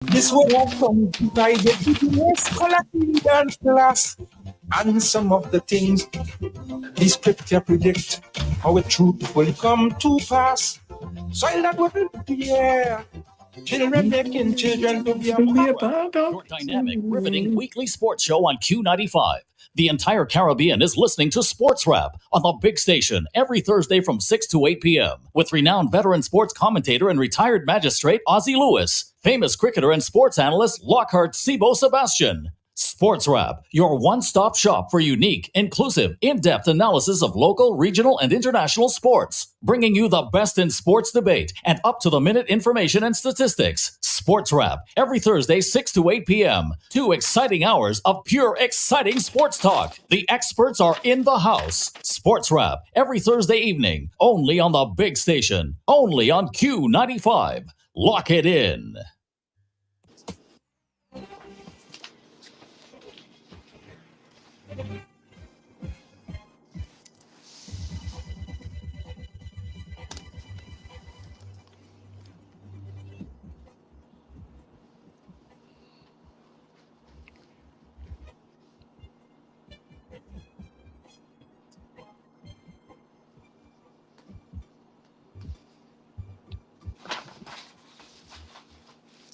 This would have some divided between scholar and class. And some of the things the scripture predict, how it truth will come to pass. Soil that will be the air. Children making children to be a power. Your dynamic, riveting weekly sports show on Q95. The entire Caribbean is listening to Sports Wrap on the big station every Thursday from 6 to 8 p.m. with renowned veteran sports commentator and retired magistrate Ozzie Lewis, famous cricketer and sports analyst Lockhart Sibo Sebastian. Sports Wrap, your one-stop shop for unique, inclusive, in-depth analysis of local, regional, and international sports, bringing you the best in sports debate and up-to-the-minute information and statistics. Sports Wrap, every Thursday, 6 to 8 p.m. 2 exciting hours of pure, exciting sports talk. The experts are in the house. Sports Wrap, every Thursday evening, only on the big station, only on Q95. Lock it in.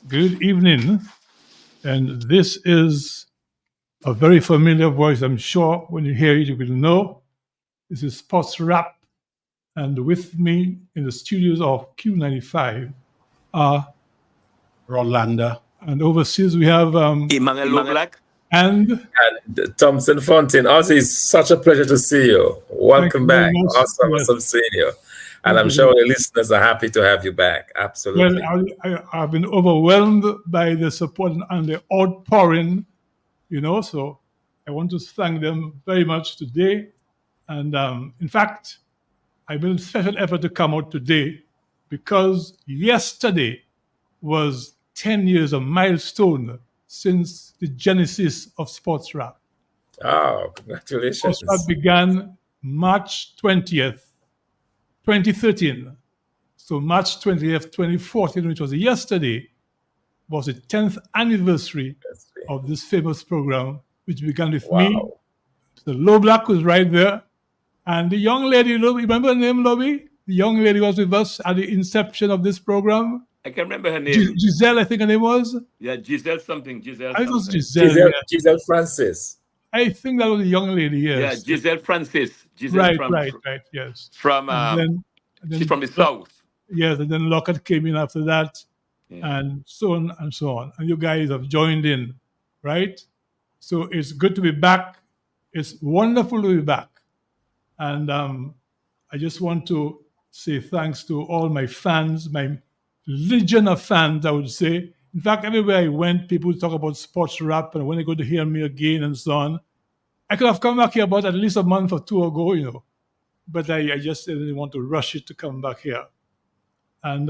Good evening, and this is a very familiar voice. I'm sure when you hear it, you will know. This is Sports Wrap, and with me in the studios of Q95 are Rolanda. And overseas we have Emmanuel Black and Thompson Fontaine. Ozzy, it's such a pleasure to see you. Welcome back. Awesome seeing you. And I'm sure the listeners are happy to have you back. Absolutely. Well, I've been overwhelmed by the support and the outpouring, so I want to thank them very much today. And in fact, I made a special effort to come out today because yesterday was 10 years, a milestone since the genesis of Sports Wrap. Oh, congratulations. Sports Wrap began March 20th, 2013. So March 20th, 2014, which was yesterday, was the 10th anniversary of this famous program, which began with me. The Low Black was right there. And the young lady, remember her name, Lobby? The young lady was with us at the inception of this program. I can't remember her name. Giselle, I think her name was. Yeah, Giselle something. I was Giselle. Giselle Francis. I think that was a young lady, yes. Yeah, Giselle Francis. Right, yes. From she's from the south. Yes, and then Lockhart came in after that, and so on and so on. And you guys have joined in, right? So it's good to be back. It's wonderful to be back. And I just want to say thanks to all my fans, my legion of fans, I would say. In fact, everywhere I went, people talk about Sports Wrap, and when they go to hear me again and so on. I could have come back here about at least a month or two ago, but I just didn't want to rush it to come back here. And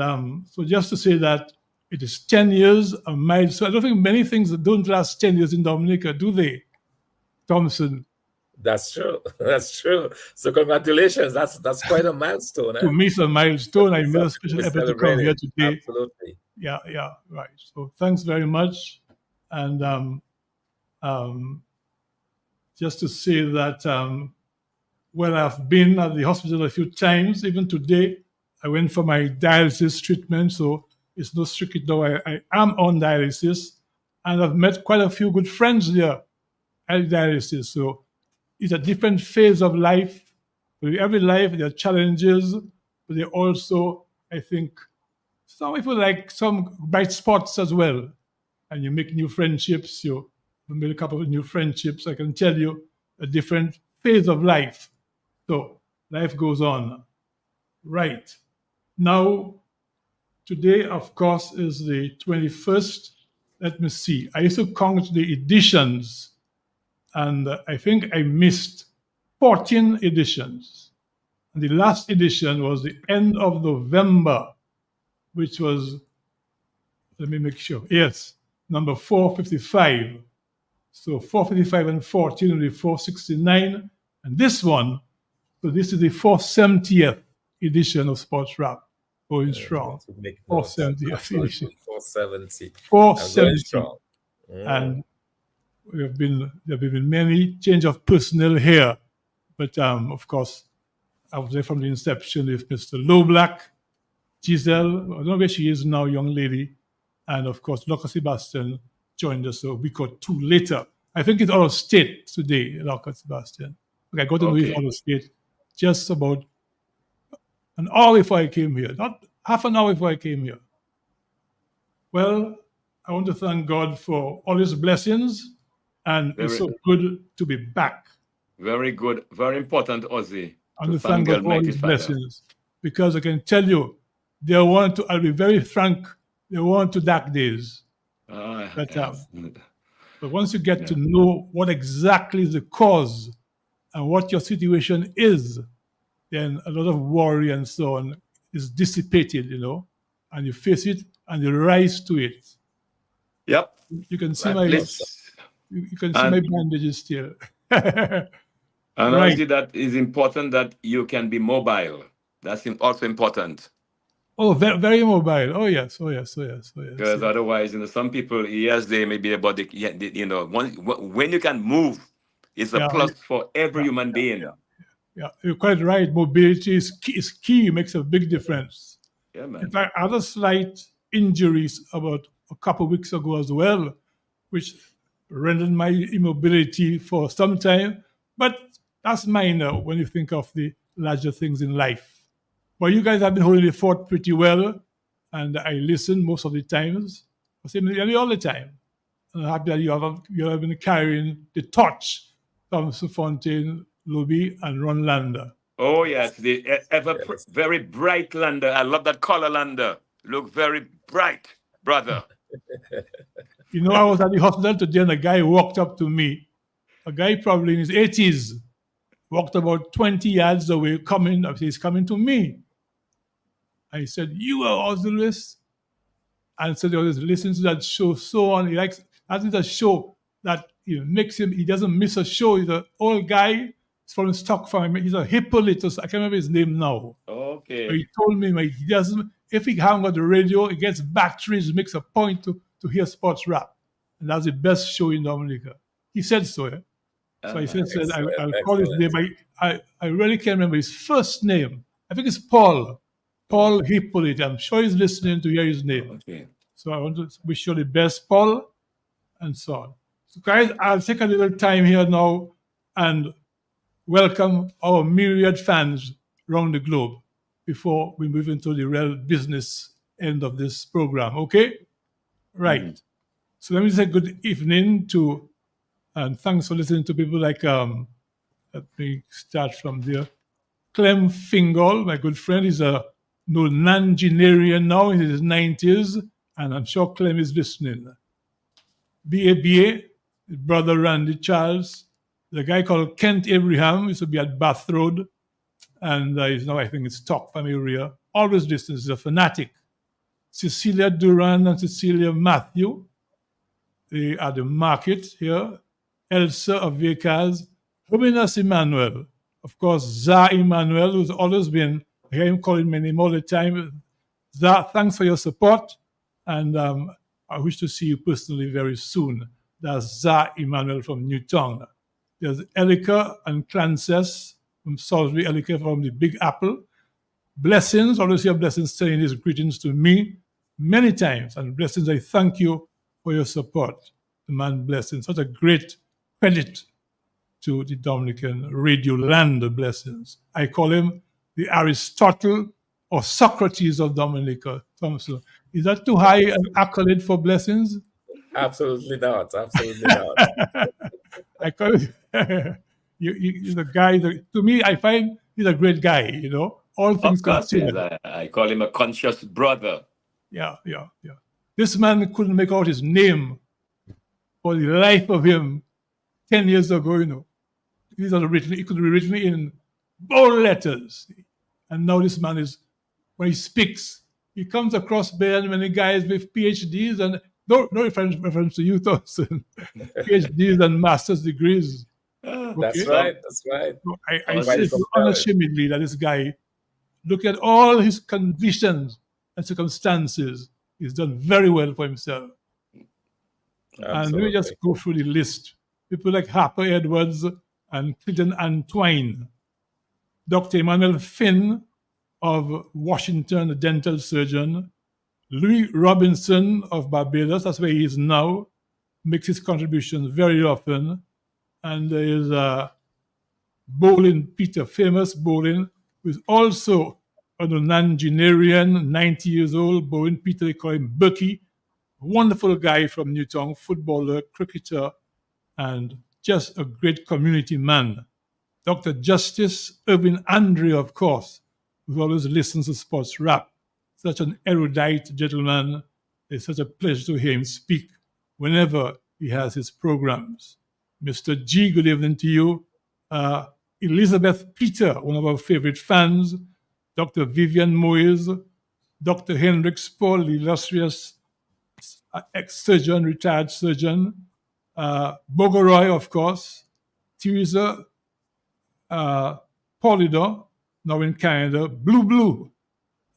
so just to say that it is 10 years, a milestone. I don't think many things don't last 10 years in Dominica, do they, Thompson? That's true. That's true. So congratulations. That's quite a milestone. To me, it's a milestone. I made a special effort to come here today. Absolutely. Yeah, right. So thanks very much. And just to say that, I've been at the hospital a few times. Even today, I went for my dialysis treatment, so it's no secret though I am on dialysis. And I've met quite a few good friends there at dialysis. So it's a different phase of life. With every life, there are challenges, but there also, I think, some people like some bright spots as well. And you make new friendships, you made a couple of new friendships. I can tell you a different phase of life. So life goes on. Right. Now, today, of course, is the 21st. Let me see. I used to count the editions, and I think I missed 14 editions. And the last edition was the end of November, which was, let me make sure. Yes, number 455. So 455 and 14 will be 469. And this one, so this is the 470th edition of Sports Wrap. going strong. 470 finishing. 470. 470. Going strong. And there have been many change of personnel here. But of course, I was there from the inception with Mr. Lowblack, Giselle, I don't know where she is now, young lady. And of course, Locker Sebastian joined us a week or two later. I think it's out of state today, Locker Sebastian. I got to know he's out of state just about an hour before I came here, not half an hour before I came here. Well, I want to thank God for all his blessings, and it's so good to be back. Very good. Very important, Ozzy. I want to thank God for all his blessings, because I can tell you, I'll be very frank, they weren't to dark days. But once you get to know what exactly is the cause and what your situation is, then a lot of worry and so on is dissipated, and you face it and you rise to it. Yep. You can see my bandages still. And also that is important that you can be mobile. That's also important. Oh, very, very mobile. Oh yes. Because otherwise, some people, yes, they may be about when you can move, it's a plus for every human being. Yeah, you're quite right. Mobility is key. Makes a big difference. Yeah, man. In fact, I had a slight injuries about a couple of weeks ago as well, which rendered my immobility for some time. But that's minor when you think of the larger things in life. But you guys have been holding the fort pretty well, and I listen most of the times. I say nearly all the time. And I'm happy that you have been carrying the torch from Mr. Fontaine, Luby, and Ron Lander. Oh, yes, the very bright Lander. I love that color, Lander. Look very bright, brother. I was at the hospital today, and a guy walked up to me. A guy probably in his 80s, walked about 20 yards away, he's coming to me. I said, "You are Ozzy Lewis?" And so he was listening to that show, so on. That is a show that he doesn't miss a show. He's an old guy. He's from Stock Farm. He's a Hippolytus. I can't remember his name now. Okay. But he told me he doesn't, if he hasn't got the radio, he gets batteries, makes a point to hear sports rap. And that's the best show in Dominica. He said so. Yeah? So I said, I'll call his name. I really can't remember his first name. I think it's Paul Hippolyte. I'm sure he's listening to hear his name. Okay. So I want to wish you the best, Paul, and so on. So guys, I'll take a little time here now and welcome our myriad fans around the globe before we move into the real business end of this program, okay? Right. Mm-hmm. So let me say good evening and thanks for listening to people like, let me start from there. Clem Fingal, my good friend, is a non-generian now in his 90s, and I'm sure Clem is listening. BABA, his brother Randy Charles, the guy called Kent Abraham, used to be at Bath Road, and he's now, I think, it's Stock Farm area. Always listens, he's a fanatic. Cecilia Duran and Cecilia Matthew, they are the market here. Elsa of Vekas, Herminas Emmanuel, of course, Za Emmanuel, who's always been, I hear him calling my name all the time. Za, thanks for your support, and I wish to see you personally very soon. That's Za Emmanuel from Newtown. There's Elika and Clances from Salisbury, Elika from the Big Apple. Blessings, always hear Blessings saying his greetings to me many times. And Blessings, I thank you for your support. The man Blessings, such a great credit to the Dominican radio land, Blessings. I call him the Aristotle or Socrates of Dominica. Thompson. Is that too high an accolade for Blessings? Absolutely not. Absolutely not. I call it, you're the guy, to me, I find he's a great guy, all things considered. I call him a conscious brother. Yeah. This man couldn't make out his name for the life of him 10 years ago, He could be written in bold letters. And now this man is, when he speaks, he comes across many guys with PhDs and no reference to you, Thompson. PhDs and master's degrees. Okay? That's right. I say unashamedly that this guy look at all his conditions and circumstances. He's done very well for himself. Absolutely. And let me just go through the list. People like Harper Edwards and Clinton Antwine. Dr. Emmanuel Finn of Washington, a dental surgeon. Louis Robinson of Barbados, that's where he is now, makes his contributions very often. And there is Bolin Peter, famous Bolin, who is also a nongenarian, 90 years old. Bolin Peter, they call him Bucky. Wonderful guy from Newtown, footballer, cricketer, and just a great community man. Dr. Justice Irvin Andre, of course, who always listens to sports rap. Such an erudite gentleman. It's such a pleasure to hear him speak whenever he has his programs. Mr. G, good evening to you. Elizabeth Peter, one of our favorite fans. Dr. Vivian Moyes. Dr. Hendricks Paul, the illustrious ex-surgeon, retired surgeon. Bogoroy, of course. Teresa Polidor, now in Canada. Blue,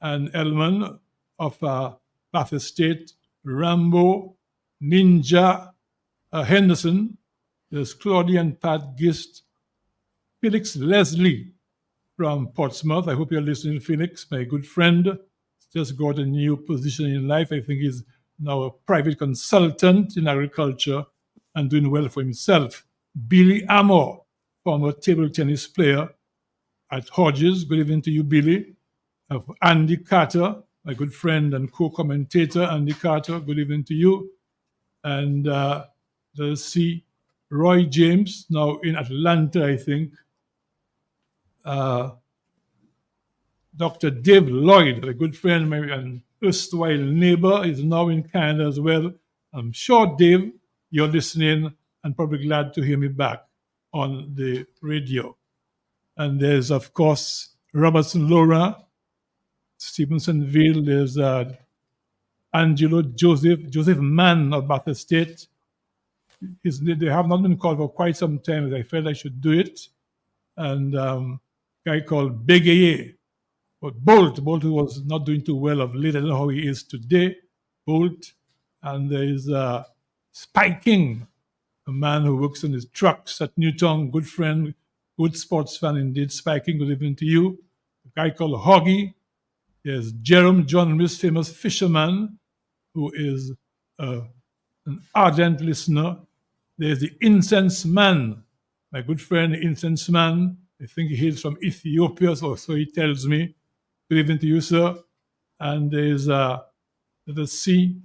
and Elman of Bath Estate. Rambo, Ninja, Henderson. There's Claudia and Pat Gist. Felix Leslie from Portsmouth. I hope you're listening, Felix, my good friend. Just got a new position in life. I think he's now a private consultant in agriculture and doing well for himself. Billy Amor, former table tennis player at Hodges. Good evening to you, Billy. Andy Carter, my good friend and co-commentator, Andy Carter. Good evening to you. And let's see, Roy James, now in Atlanta, I think. Dr. Dave Lloyd, a good friend and erstwhile neighbor, is now in Canada as well. I'm sure, Dave, you're listening and probably glad to hear me back on the radio. And there's, of course, Robertson Laura, Stevensonville. There's Angelo Joseph Mann of Bath Estate. They have not been called for quite some time, but I felt I should do it. And a guy called Begaye. But Bolt was not doing too well of late. I don't know how he is today. Bolt. And there is Spiking, a man who works on his trucks at Newtown, good friend, good sports fan indeed. Spiking, good evening to you. A guy called Hoggy. There's Jerome John Lewis, famous fisherman, who is an ardent listener. There's the Incense Man, my good friend, the Incense Man. I think he hails from Ethiopia, so he tells me. Good evening to you, sir. And there's, let us see,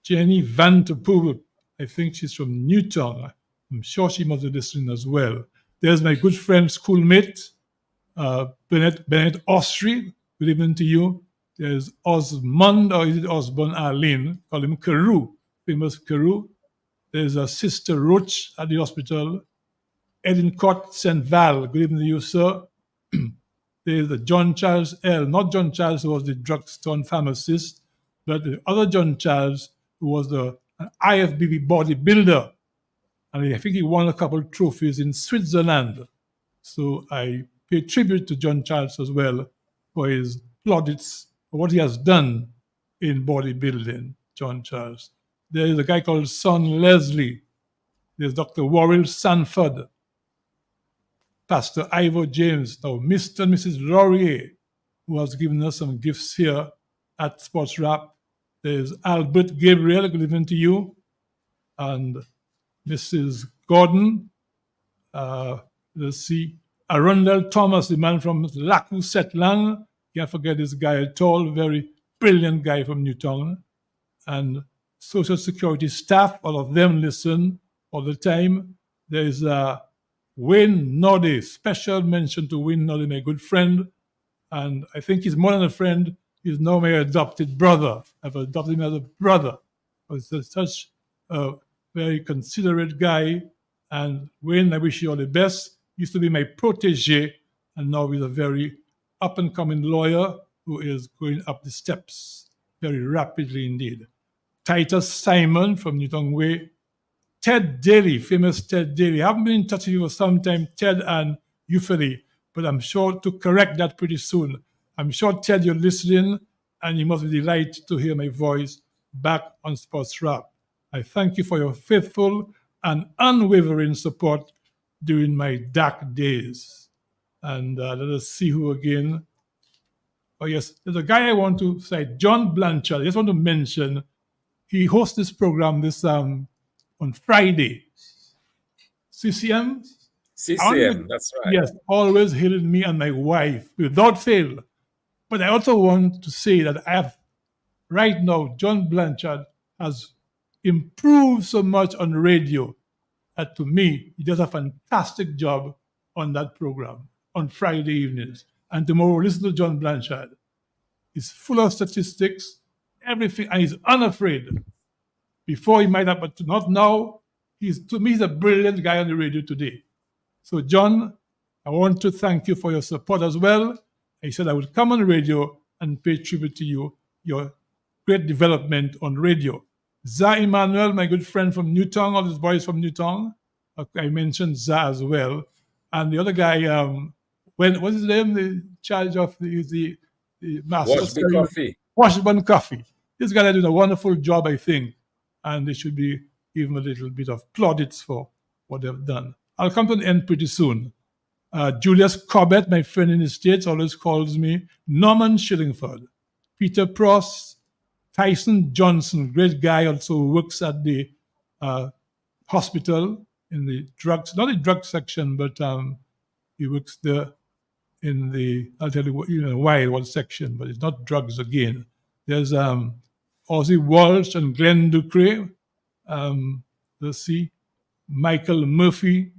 Jenny Vanterpool. I think she's from Newtown. I'm sure she must be listening as well. There's my good friend, schoolmate, Bennett Austri. Good evening to you. There's Osmond, or is it Osborne Arlene? Call him Carew, famous Carew. There's a Sister Roach at the hospital. Edincott St. Val. Good evening to you, sir. There's the John Charles L. Not John Charles, who was the drugstore pharmacist, but the other John Charles, who was an IFBB bodybuilder. And I think he won a couple of trophies in Switzerland. So I pay tribute to John Charles as well for his plaudits, for what he has done in bodybuilding, John Charles. There is a guy called Son Leslie. There's Dr. Warrell Sanford. Pastor Ivor James, now Mr. and Mrs. Laurier, who has given us some gifts here at Sports Rap. There's Albert Gabriel, good evening to you. And Mrs. Gordon. Let's see. Arundel Thomas, the man from Laku Setlang. Can't forget this guy at all. Very brilliant guy from Newtown. And Social Security staff, all of them listen all the time. There's Wayne Noddy, special mention to Wayne Noddy, my good friend. And I think he's more than a friend. He's now my adopted brother. I've adopted him as a brother. He's such a very considerate guy. And Wayne, I wish you all the best. Used to be my protege, and now he's a very up-and-coming lawyer who is going up the steps very rapidly indeed. Titus Simon from Newtown Way. Ted Daly, famous Ted Daly. I haven't been in touch with you for some time, Ted and Euphony, but I'm sure to correct that pretty soon. I'm sure, Ted, you're listening, and you must be delighted to hear my voice back on Sports Wrap. I thank you for your faithful and unwavering support during my dark days. And let us see who again. Oh, yes, there's a guy I want to say, John Blanchard. I just want to mention, he hosts this program on Friday. CCM? CCM, that's right. Yes, always hailing me and my wife without fail. But I also want to say that right now, John Blanchard has improved so much on radio that to me, he does a fantastic job on that program on Friday evenings. And tomorrow, listen to John Blanchard. He's full of statistics, everything, and he's unafraid. Before he might have, but not now. To me, he's a brilliant guy on the radio today. So, John, I want to thank you for your support as well. I said I would come on radio and pay tribute to you, your great development on radio. Za Emmanuel, my good friend from Newtown, all these boys from Newtown. I mentioned Za as well. And the other guy, what's his name? The charge of the master. Washburn Coffee. Washburn Coffee. This guy did a wonderful job, I think. And they should be given a little bit of plaudits for what they've done. I'll come to an end pretty soon. Julius Corbett, my friend in the States, always calls me Norman Shillingford. Peter Pross, Tyson Johnson, great guy, also works at the hospital in the drugs, not the drug section, but he works there in the, I'll tell you why what section, but it's not drugs again. There's Ozzy Walsh and Glenn Ducre. Let's see, Michael Murphy,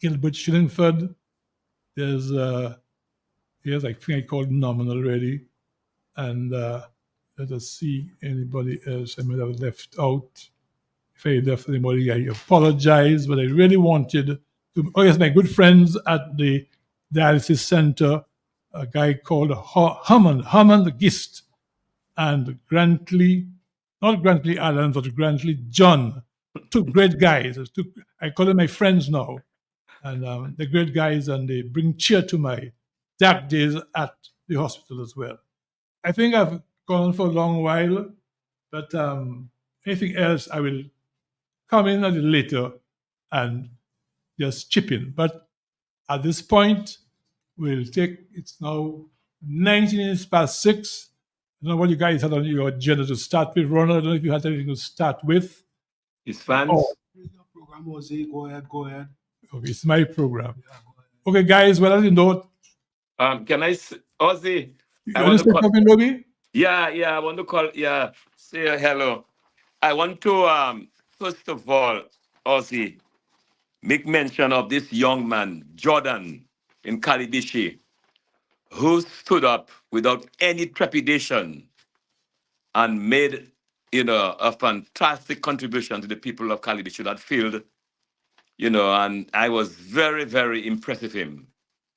Gilbert Shillingford. There's I think I called Norman already. And let us see anybody else I might have left out. If I left anybody, I apologize, but I really wanted to. Oh, yes, my good friends at the dialysis center, a guy called Hammond Gist, and Grantley, not Grantley Allen, but Grantley John. Two great guys. I call them my friends now. And they're great guys, and they bring cheer to my dark days at the hospital as well. I think I've gone on for a long while, but anything else, I will come in a little later and just chip in. But at this point, it's now 19 minutes past 6. I don't know what you guys had on your agenda to start with. Ronald, I don't know if you had anything to start with. His fans. Your program was go ahead. Okay, it's my program. Okay, guys, well, as you know. Can I, Ozzy? I want to say something, Robbie? Yeah, I want to call, say hello. I want to, first of all, Ozzy, make mention of this young man, Jordan, in Kalidishi, who stood up without any trepidation and made, a fantastic contribution to the people of Kalidishi, that field, and I was very, very impressed with him.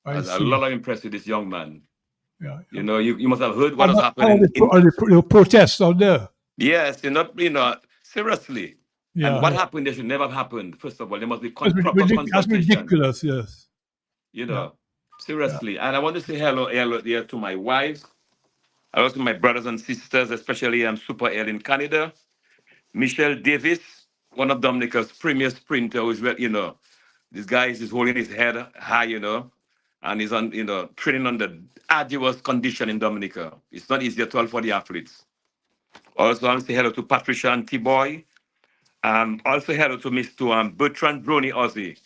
I was a lot of impressed with this young man. Yeah. You must have heard what has happened. The protests out there. Yes, seriously. Yeah. And what happened, they should never have happened. First of all, there must be proper consultation. That's ridiculous, yes. Seriously. Yeah. And I want to say hello here to my wife, and also my brothers and sisters, especially Super L in Canada. Michelle Davis, one of Dominica's premier sprinter, who's, this guy is holding his head high, and he's on, training under arduous condition in Dominica. It's not easy at all for the athletes. Also, I want to say hello to Patricia and T-Boy. Also hello to Mr. Bertrand Brony Ozzy,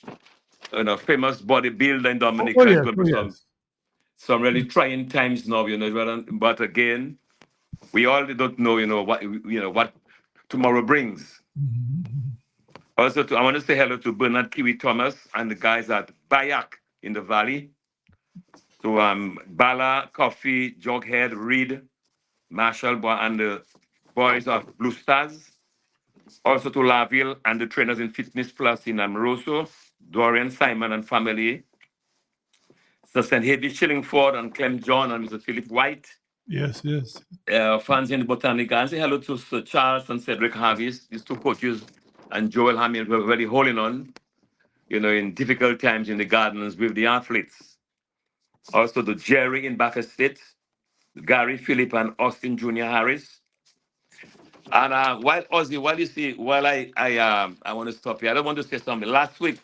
famous bodybuilder in Dominica. Some really trying times now, but again, we all don't know, what tomorrow brings. Also, I want to say hello to Bernard Kiwi Thomas and the guys at Bayak in the Valley. To Bala, Coffee, Jughead, Reed, Marshall, and the boys of Blue Stars. Also to Laville and the trainers in Fitness Plus in Amoroso, Dorian Simon and family. Sir St. Hedy Shillingford and Clem John and Mr. Philip White. Yes. Fans in the Botanica. And say hello to Sir Charles and Cedric Harvis, these two coaches, and Joel Hamill, who are really holding on, in difficult times in the gardens with the athletes. Also to Jerry in Baker State, Gary Phillip and Austin Jr. Harris. And while Ozzy, while you see, while I want to stop here, I don't want to say something. Last week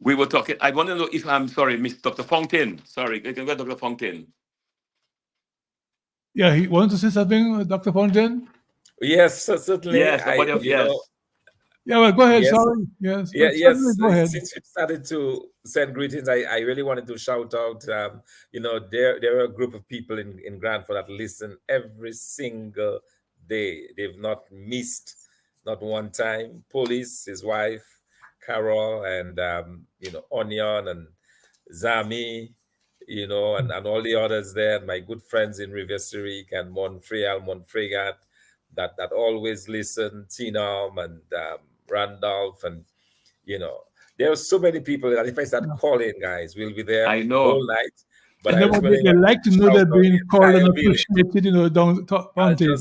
we were talking. I want to know if I'm sorry, Miss Dr. Fontaine. Sorry, you can go, Dr. Fontaine. Yeah, he wanted to say something, Dr. Fontaine? Yes, certainly. Yes, yes. Yeah, well, go ahead. Yes. Sorry. Yes. Yeah, yes. Go ahead. Since you started to send greetings, I really wanted to shout out. There are a group of people in Grandford that listen every single day. They've not missed, not one time. Police, his wife, Carol, and Onion and Zami, and all the others there. My good friends in Rivière and Montfregat, that always listen. Tinam and Randolph, and there are so many people that if I start calling, guys, we'll be there I know all night. But they like to know they're being called and appreciated, down Fontaine.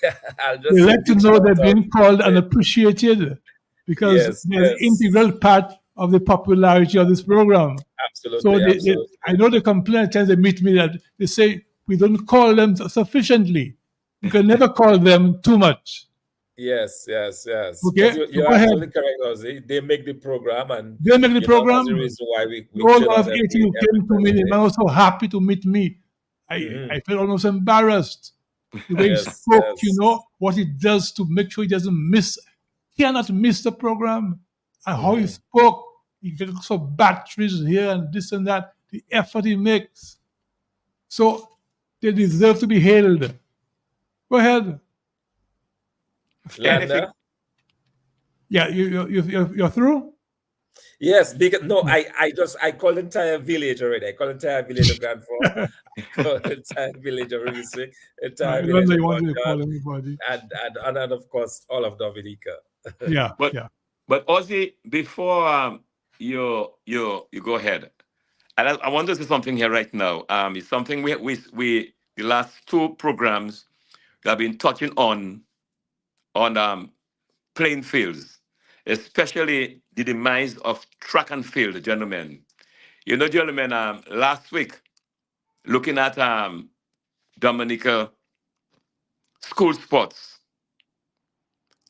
They like to know they're being called and appreciated because they're an integral part of the popularity of this program. Absolutely. So I know the complaint times they meet me that they say we don't call them sufficiently. You can never call them too much. Yes. Okay, you're absolutely correct, Ozzy. They make the program, and they make the program. That's the reason why we all of 80 who came to me, they were so happy to meet me. I felt almost embarrassed. The way he spoke, what he does to make sure he cannot miss the program. And how he spoke, he gets so batteries here and this and that, the effort he makes. So they deserve to be hailed. Go ahead. Landa? Yeah, you're through? Yes, because I call the entire village already. I call the entire village of Grandford. I call the entire village of Riverside, entire village of Montreal, and of course all of Dominica. Yeah, But Ozzy, before you go ahead, and I want to say something here right now. It's something we the last two programs we have been touching on playing fields, especially the demise of track and field, gentlemen. Gentlemen, last week, looking at Dominica school sports,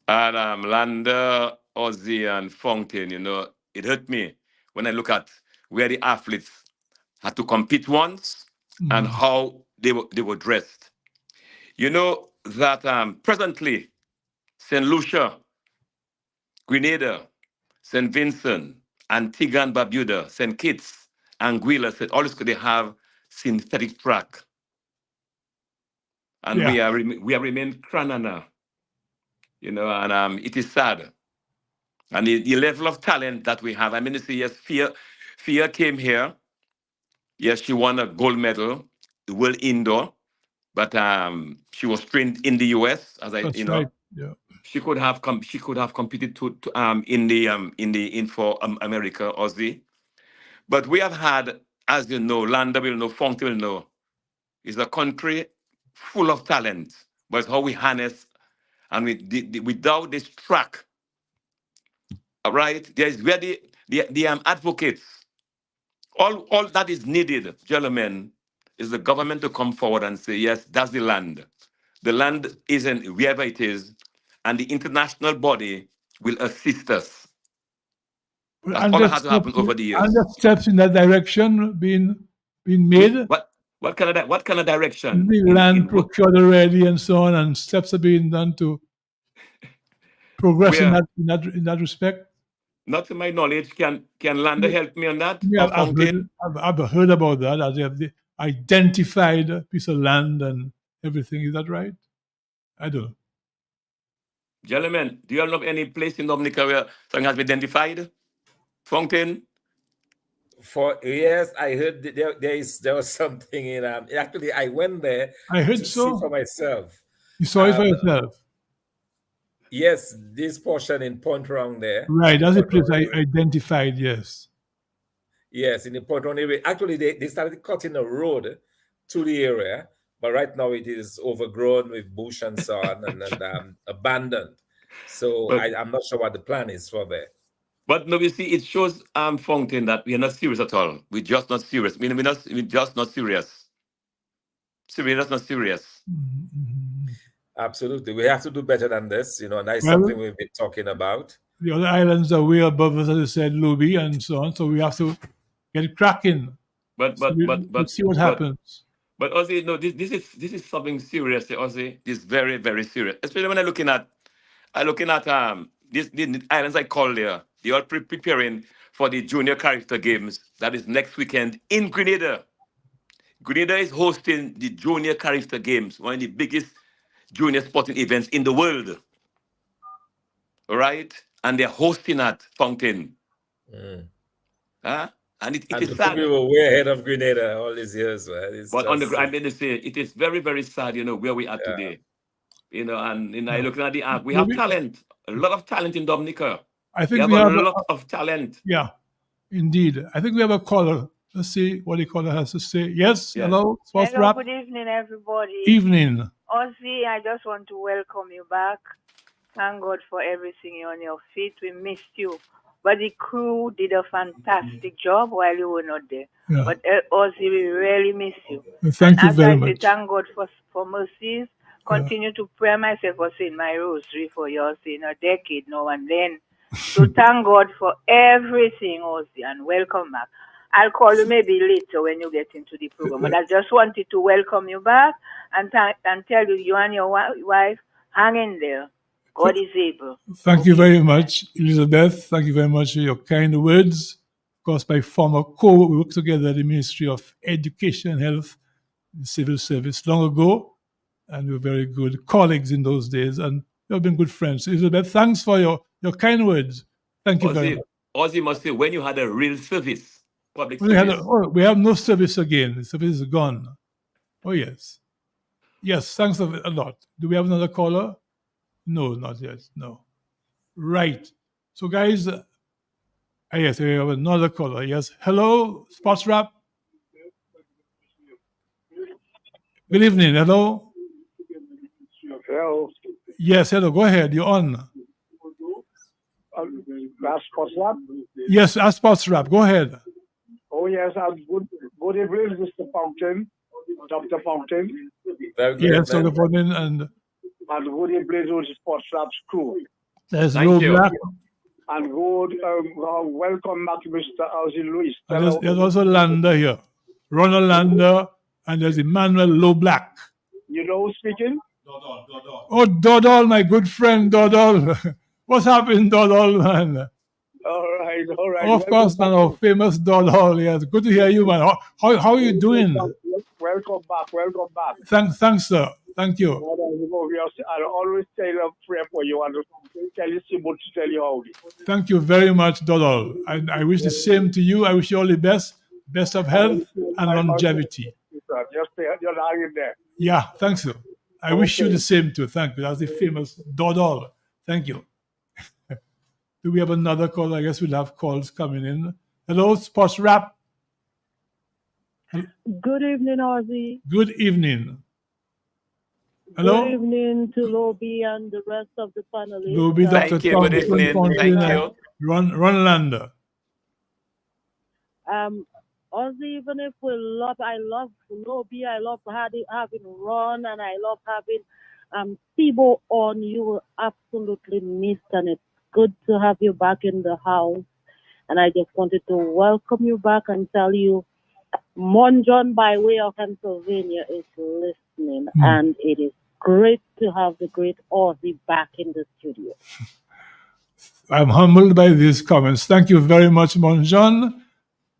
and Landa, Ozzy, and Fontaine, it hurt me when I look at where the athletes had to compete once and how they were dressed. You know that presently, St. Lucia, Grenada, St. Vincent, Antigua and Barbuda, St. Kitts, Anguilla, all this they have synthetic track. And we have remained Cranana, and it is sad. And the level of talent that we have, you see, yes, Fia came here. Yes, she won a gold medal, the World Indoor, but she was trained in the US, as That's right. Yeah. She could have competed for America, Ozzy. But we have had, as you know, Landa will know, Fonte will know, is a country full of talent. But it's how we harness, and without this track, all right, there's where the advocates. All that is needed, gentlemen, is the government to come forward and say, yes, that's the land. The land isn't wherever it is, and the international body will assist us. That's all that has to happen over the years. And the steps in that direction being made. What kind of direction? The land procured already, and so on, and steps are being done to progress in that respect. Not to my knowledge. Can Landa help me on that? Yeah, I've heard about that. As they have identified a piece of land and everything. Is that right? I don't know. Gentlemen, do you all know any place in Dominica where something has been identified? Fontaine? Yes, I heard there was something in actually I went there to see for myself. You saw it for yourself? Yes, this portion in Point Round there. Right, that's a place I identified, yes. Yes, in the Point Round area. Actually, they started cutting a road to the area, but right now it is overgrown with bush and so on and abandoned. So I'm not sure what the plan is for there. But no, you see, it shows Fountain that we are not serious at all. We're just not serious. We're just not serious. We're just not serious. Absolutely. We have to do better than this, and that's Well, something we've been talking about. the other islands are way above us, as I said, Luby and so on. So we have to get cracking. But So we'll see what happens. But Ozzy, no, this is something serious, Ozzy. This is very, very serious. Especially when I'm looking at the islands I called there. They are preparing for the junior character games that is next weekend in Grenada. Grenada is hosting the junior character games, one of the biggest junior sporting events in the world. All right? And they're hosting at Fountain. Huh? And it is sad. We were way ahead of Grenada all these years, man. But on the ground, it is very, very sad, where we are today. And I looking at the app, we have talent, a lot of talent in Dominica. I think we have a lot of talent. Yeah, indeed. I think we have a caller. Let's see what the caller has to say. Yes, hello, Sports Hello, Wrap. good evening, everybody. Evening. Ozzy, I just want to welcome you back. Thank God for everything on your feet. We missed you. But the crew did a fantastic job while you were not there. Yeah. But Ozzy, we really miss you. Thank you very much. Thank God for mercies. Continue to pray myself for saying my rosary for yours in a decade now and then. So thank God for everything, Ozzy, and welcome back. I'll call you maybe later when you get into the program. But I just wanted to welcome you back and tell you and your wife, hang in there. God is able. Thank you very much, Elizabeth. Thank you very much for your kind words. Of course, my former we worked together at the Ministry of Education and Health, the Civil Service, long ago. And we were very good colleagues in those days. And we've been good friends. Elizabeth, thanks for your kind words. Thank you very much. Ozzy must say, when you had a real service, public service. We have no service again. The service is gone. Oh, yes. Yes, thanks a lot. Do we have another caller? No, not yet. No. Right. So, guys, yes, we have another caller. Yes. Hello, Sports Wrap. Good evening. Hello. Hello. Yes, hello. Go ahead. You're on. That's Sports Wrap? Yes, that's Sports Wrap. Go ahead. Oh, yes. Good evening, Mr. Fountain, Dr. Fountain. Yes, Dr. Fountain. And good evening to the Sports Wrap's crew. There's Low Black. And good, welcome back, Mr. Ozzy Lewis. There's also Lander here. Ronald Lander, and there's Emmanuel Low Black. You know who's speaking? Dodol. Oh, Dodol, my good friend Dodol. What's happening, Dodol, man? All right. Of course, man, our famous Dodol. Yes, good to hear you, man. How are you doing? Welcome back. Thanks, sir. Thank you. I'll always tell you a prayer for you and tell you to tell you how. Thank you very much, Dodol. I wish the same to you. I wish you all the best of health and longevity. Just you're hanging there. Yeah, thanks, sir. I wish you the same too. Thank you. That's the famous Dodol. Thank you. Do we have another call? I guess we'll have calls coming in. Hello, Sports Wrap. Good evening, Ozzy. Good evening. Hello. Good evening to Lobby and the rest of the panelists. Lobby, Dr. Thank you. Good evening. Thank you. Ron Lander. Ozzy, even if I love Lobby, I love having Ron, and I love having Thibaut on. You were absolutely missed, and it's good to have you back in the house. And I just wanted to welcome you back and tell you, Monjon by way of Pennsylvania is listening, and it is great to have the great Ozzy back in the studio. I'm humbled by these comments. Thank you very much, Monjon,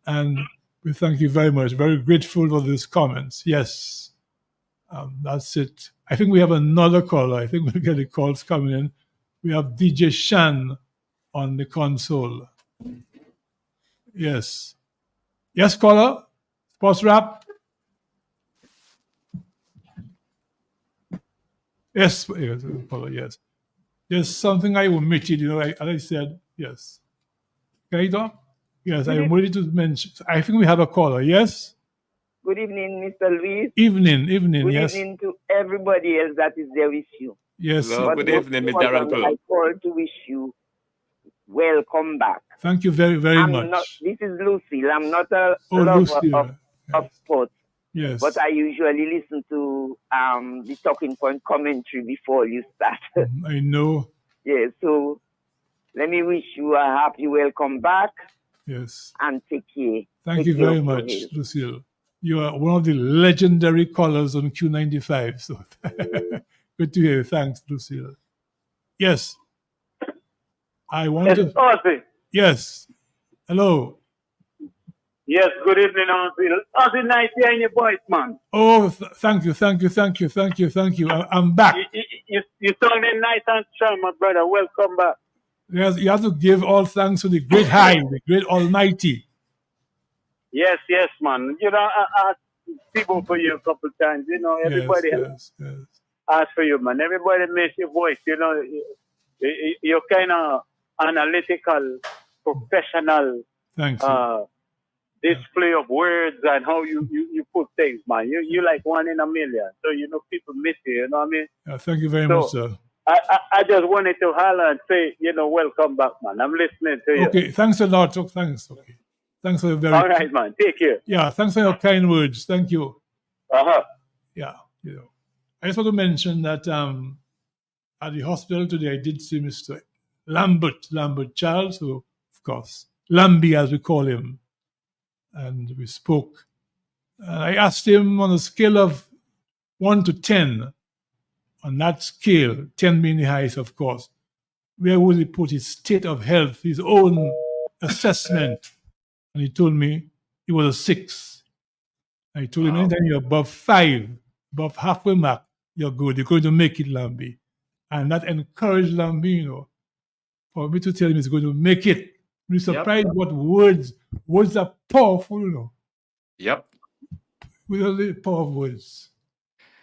and we thank you very much. Very grateful for these comments. Yes, that's it. I think we have another caller. I think we'll get the calls coming in. We have DJ Shan on the console. Yes. Yes, caller? Sports Wrap? Yes, caller, yes. There's something I omitted, as I said, yes. Can you talk? Yes, I wanted to mention. I think we have a caller, yes? Good evening, Mr. Luis. Evening, Good yes. evening to everybody else that is there with you. Yes. Well, good evening, Mr. Uncle. I called to wish you welcome back. Thank you very, very much. This is Lucille. I'm not a Lucille. lover of sports. Yes. But I usually listen to the talking point commentary before you start. I know. Yeah, so let me wish you a happy welcome back. Yes. And take care. Thank you very much, Lucille. You are one of the legendary callers on Q95. So good to hear you. Thanks, Lucille. Yes. I want to. Ozzy. Yes. Hello. Yes, good evening, Ozzy. Ozzy, nice hearing your voice, man. Oh, thank you. I'm back. You sounding nice and strong, my brother. Welcome back. Yes, you have to give all thanks to the great high, the great almighty. Yes, man. You know, I asked people for you a couple times. You know, everybody asked for you, man. Everybody miss your voice. You know, you're kind of analytical, professional. Thank you. Display of words and how you put things, man. You like one in a million. So, you know, people miss you, you know what I mean? Thank you very much, sir. I just wanted to holler and say, you know, welcome back, man. I'm listening to you. Okay, thanks a lot. Oh, thanks. Okay. Thanks for the very... All right, man. Take care. Yeah, thanks for your kind words. Thank you. Uh-huh. Yeah, you know. I just want to mention that at the hospital today, I did see Mr. Lambert Charles, who, of course, Lambi as we call him. And we spoke. I asked him on a scale of 1 to 10, on that scale, 10 being the highest, of course, where would he put his state of health, his own assessment? And he told me it was a 6. I told him, anytime you're above 5, above halfway mark, you're good. You're going to make it, Lambi. And that encouraged Lambi, you know, for me to tell him he's going to make it. You're surprised what words are powerful, you know. Yep. Really powerful words.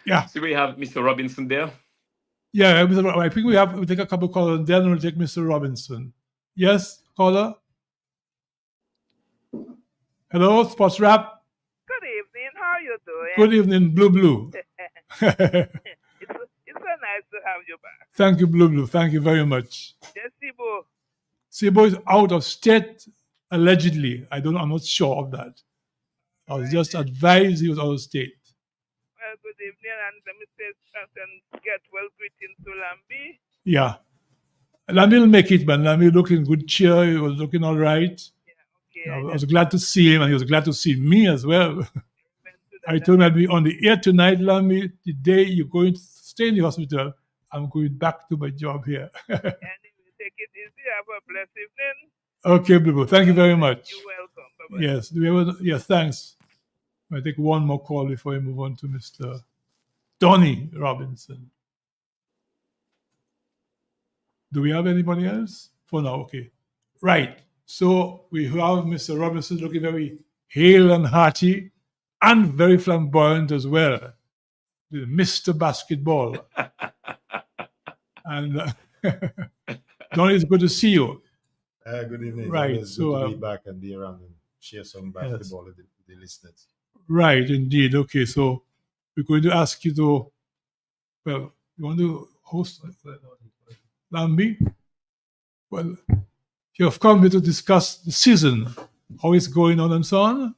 Yeah. So we have Mr. Robinson there. Yeah, I think we'll take a couple of callers and then we'll take Mr. Robinson. Yes, caller? Hello, Sports Rap. Good evening. How are you doing? Good evening, Blue. It's so nice to have you back. Thank you, Blue. Thank you very much. Yes, Sibo. Sibo is out of state, allegedly. I'm not sure of that. I was just advised he was out of state. Well, good evening, and let me say get well greetings to Lambi. Yeah. Lambi will make it, man. Lambi looking good cheer. He was looking all right. Yeah, okay. I was glad to see him, and he was glad to see me as well. I told him I'd be on the air tonight, Lambi. The day you're going to stay in the hospital, I'm going back to my job here. And take it easy. Have a blessed evening. Okay, Blue. Thank you very much. You're welcome. Bye-bye. Yes, thanks. I take one more call before we move on to Mr. Donnie Robinson. Do we have anybody else? For now, okay. Right. So we have Mr. Robinson looking very hale and hearty and very flamboyant as well. Mr. Basketball. And Donnie, it's good to see you. Good evening. Right. It's good to be back and be around and share some basketball with the listeners. Right, indeed. Okay, so we're going to ask you to, well, you want to host Lambi? Well, you have come here to discuss the season, how it's going on and so on.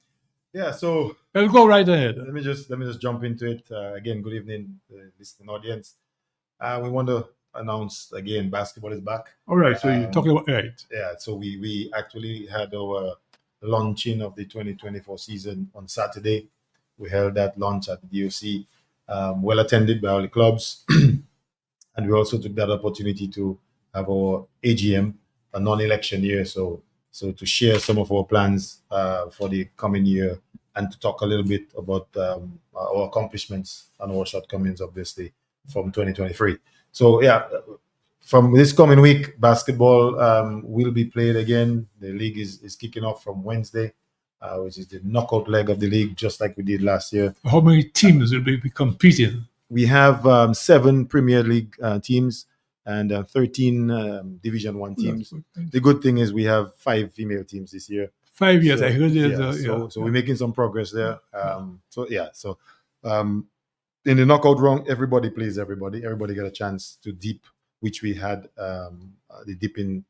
Yeah, so I'll go right ahead. Let me just jump into it. Again, good evening, listening audience. We want to announce again, basketball is back. All right, so you're talking about right. Yeah, so we actually had our launching of the 2024 season on Saturday. We held that launch at the DOC, well attended by all the clubs. And we also took that opportunity to have our AGM, a non-election year. So to share some of our plans for the coming year and to talk a little bit about our accomplishments and our shortcomings, obviously, from 2023. So yeah, from this coming week, basketball will be played again. The league is kicking off from Wednesday, which is the knockout leg of the league, just like we did last year. How many teams will be competing? We have 7 Premier League teams and 13 Division 1 teams. The good thing is we have 5 female teams this year. 5 years, so, I heard it. So we're making some progress there. In the knockout round, everybody plays everybody. Everybody got a chance to dip, which we had the dip in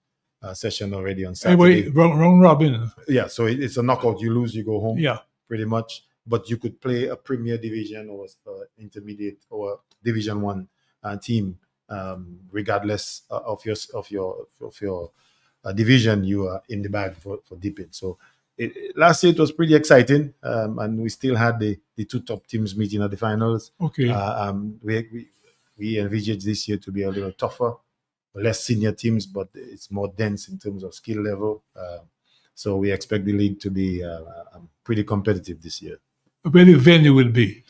session already on Saturday. Anyway, round robin. Yeah, so it's a knockout. You lose, you go home. Yeah, pretty much. But you could play a Premier Division or intermediate or Division 1 team, regardless of your division. You are in the bag for dipping. So last year it was pretty exciting, and we still had the two top teams meeting at the finals. Okay. We envisage this year to be a little tougher, less senior teams, but it's more dense in terms of skill level. So we expect the league to be pretty competitive this year. Where the venue will be?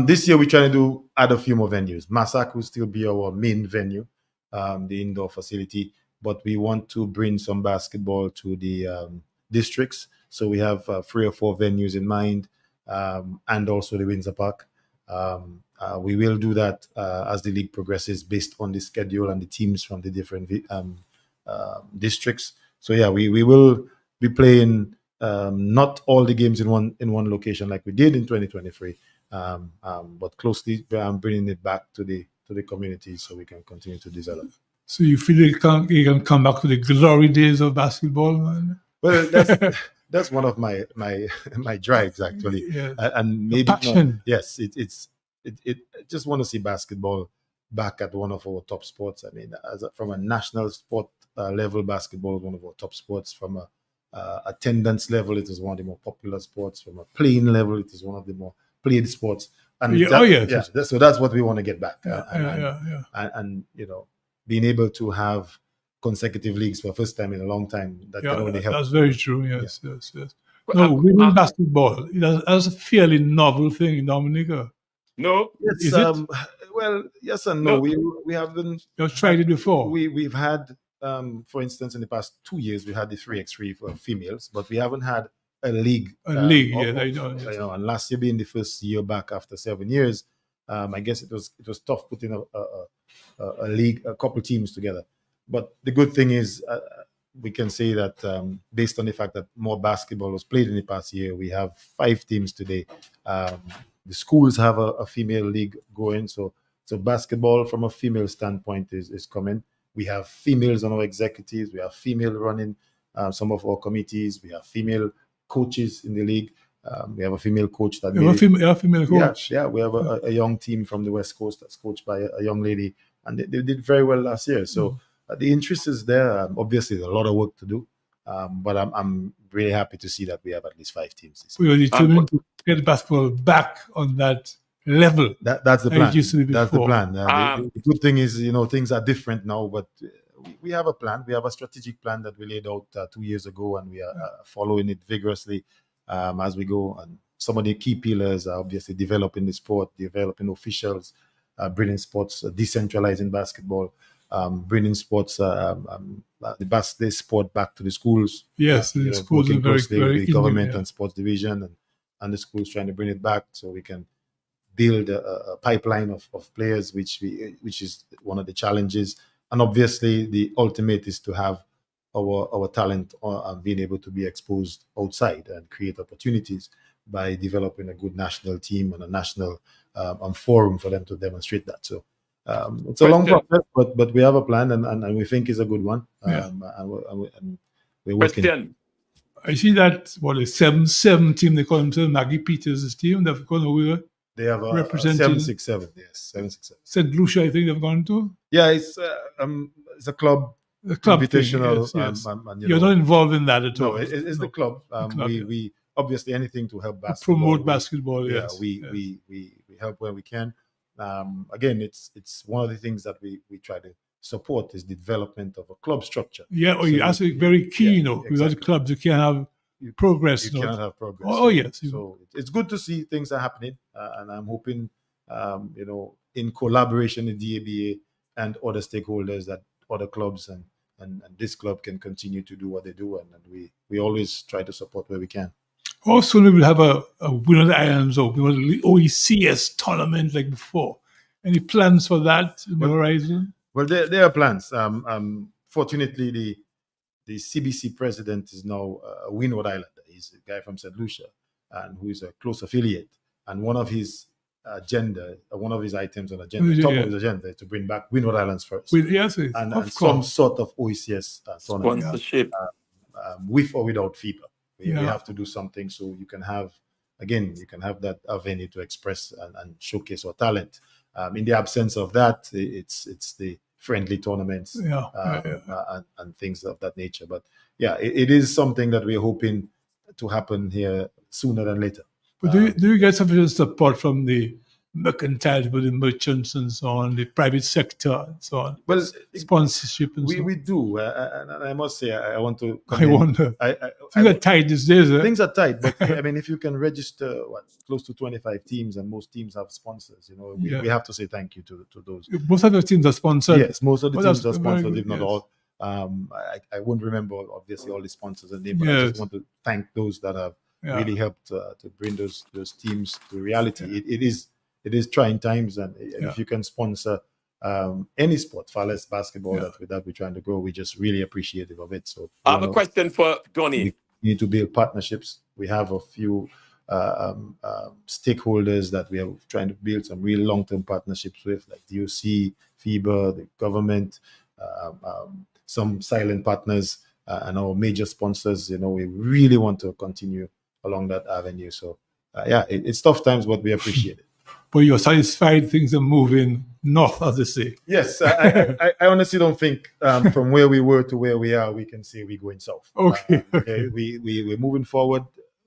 This year we're trying to add a few more venues. Massac will still be our main venue, the indoor facility, but we want to bring some basketball to the districts. So we have 3 or 4 venues in mind, and also the Windsor Park. We will do that as the league progresses based on the schedule and the teams from the different districts. So yeah, we will be playing not all the games in one location like we did in 2023, but closely bringing it back to the community so we can continue to develop. So you feel you can come back to the glory days of basketball, man? Well, that's one of my drives actually, Yeah. And maybe passion. Yes, I just want to see basketball back at one of our top sports. I mean, from a national sport level, basketball is one of our top sports. From a attendance level, it is one of the more popular sports. From a playing level, it is one of the more played sports. And so that's what we want to get back. And you know, being able to have consecutive leagues for the first time in a long time, that can only help. That's very true. Yes. No, women basketball, that's a fairly novel thing in Dominica. No, is it? Well, yes and no. We haven't. You've tried it before. We've had, for instance, in the past 2 years, we had the 3x3 for females, but we haven't had a league. And last year being the first year back after 7 years, I guess it was tough putting a league, a couple teams together. But the good thing is, we can say that based on the fact that more basketball was played in the past year, we have 5 teams today. The schools have a female league going, so basketball from a female standpoint is coming. We have females on our executives. We have female running some of our committees. We have female coaches in the league. We have a female coach that a female coach. Yeah, we have a young team from the West Coast that's coached by a young lady, and they did very well last year. So the interest is there. Obviously, there's a lot of work to do, but I'm really happy to see that we have at least 5 teams this year. We are determined to get basketball back on that level. That's the plan. It used to be That's the before. plan. The good thing is, things are different now, but we have a plan. We have a strategic plan that we laid out 2 years ago, and we are following it vigorously as we go. And some of the key pillars are obviously developing the sport, developing officials, bringing sports, decentralizing basketball, bringing sports, the sport back to the schools. Yes, the schools are working very, closely very with the government intimate, yeah. and sports division and the schools trying to bring it back so we can build a pipeline of players, which is one of the challenges. And obviously, the ultimate is to have our talent being able to be exposed outside and create opportunities by developing a good national team and a national forum for them to demonstrate that. So it's a long process, but we have a plan and we think it's a good one. And we're working. I see that a 7 team, they call themselves Maggie Peters' team. They've gone over. They have a representing 767. Yes, 767. St. Lucia, I think they've gone to. Yeah, it's a club. The club invitational. Thing, yes. And, You're not involved in that at all. No, it's the club. We obviously anything to help basketball. Promote basketball. Yes. We help where we can. Again, it's one of the things that we try to support is the development of a club structure. Yeah, that's very key. Exactly. Without the clubs, you can't have progress. You cannot have progress. Oh yes. So it's good to see things are happening, and I'm hoping, in collaboration with DABA and other stakeholders, that other clubs and this club can continue to do what they do, and we always try to support where we can. Also, we will have a Win on the Islands Open, the OECS tournament like before. Any plans for that in the horizon? Well, there are plans. Fortunately, the CBC president is now a Windward Islander. He's a guy from St. Lucia, and who is a close affiliate. And one of his agenda, one of his items on agenda, top of his agenda, to bring back Windward Islands first, and some sort of OECS tournament, sponsorship, with or without FIBA. We have to do something so you can have that avenue to express and showcase our talent. In the absence of that, it's the friendly tournaments and things of that nature. But it is something that we're hoping to happen here sooner than later. But do you get sufficient support from the mercantile, the merchants and so on, the private sector and so on? Well, sponsorship and so on. We do, and I must say, I want to. I wonder. Things are tight these days. Things are tight, but I mean, if you can register close to 25 teams, and most teams have sponsors, we have to say thank you to those. Most of the teams are sponsored. Yes, most of the teams are sponsored, if not all. I won't remember obviously all the sponsors and names, but I just want to thank those that have really helped to bring those teams to reality. It is trying times, and if you can sponsor any sport, far less basketball, that we're trying to grow, we're just really appreciative of it. So I have a question for Donny. We need to build partnerships. We have a few stakeholders that we are trying to build some real long-term partnerships with, like DOC, FIBA, the government, some silent partners, and our major sponsors. We really want to continue along that avenue. So it's tough times, but we appreciate it. But you're satisfied things are moving north, as they say. Yes, I honestly don't think from where we were to where we are, we can say we're going south. Okay. We're moving forward.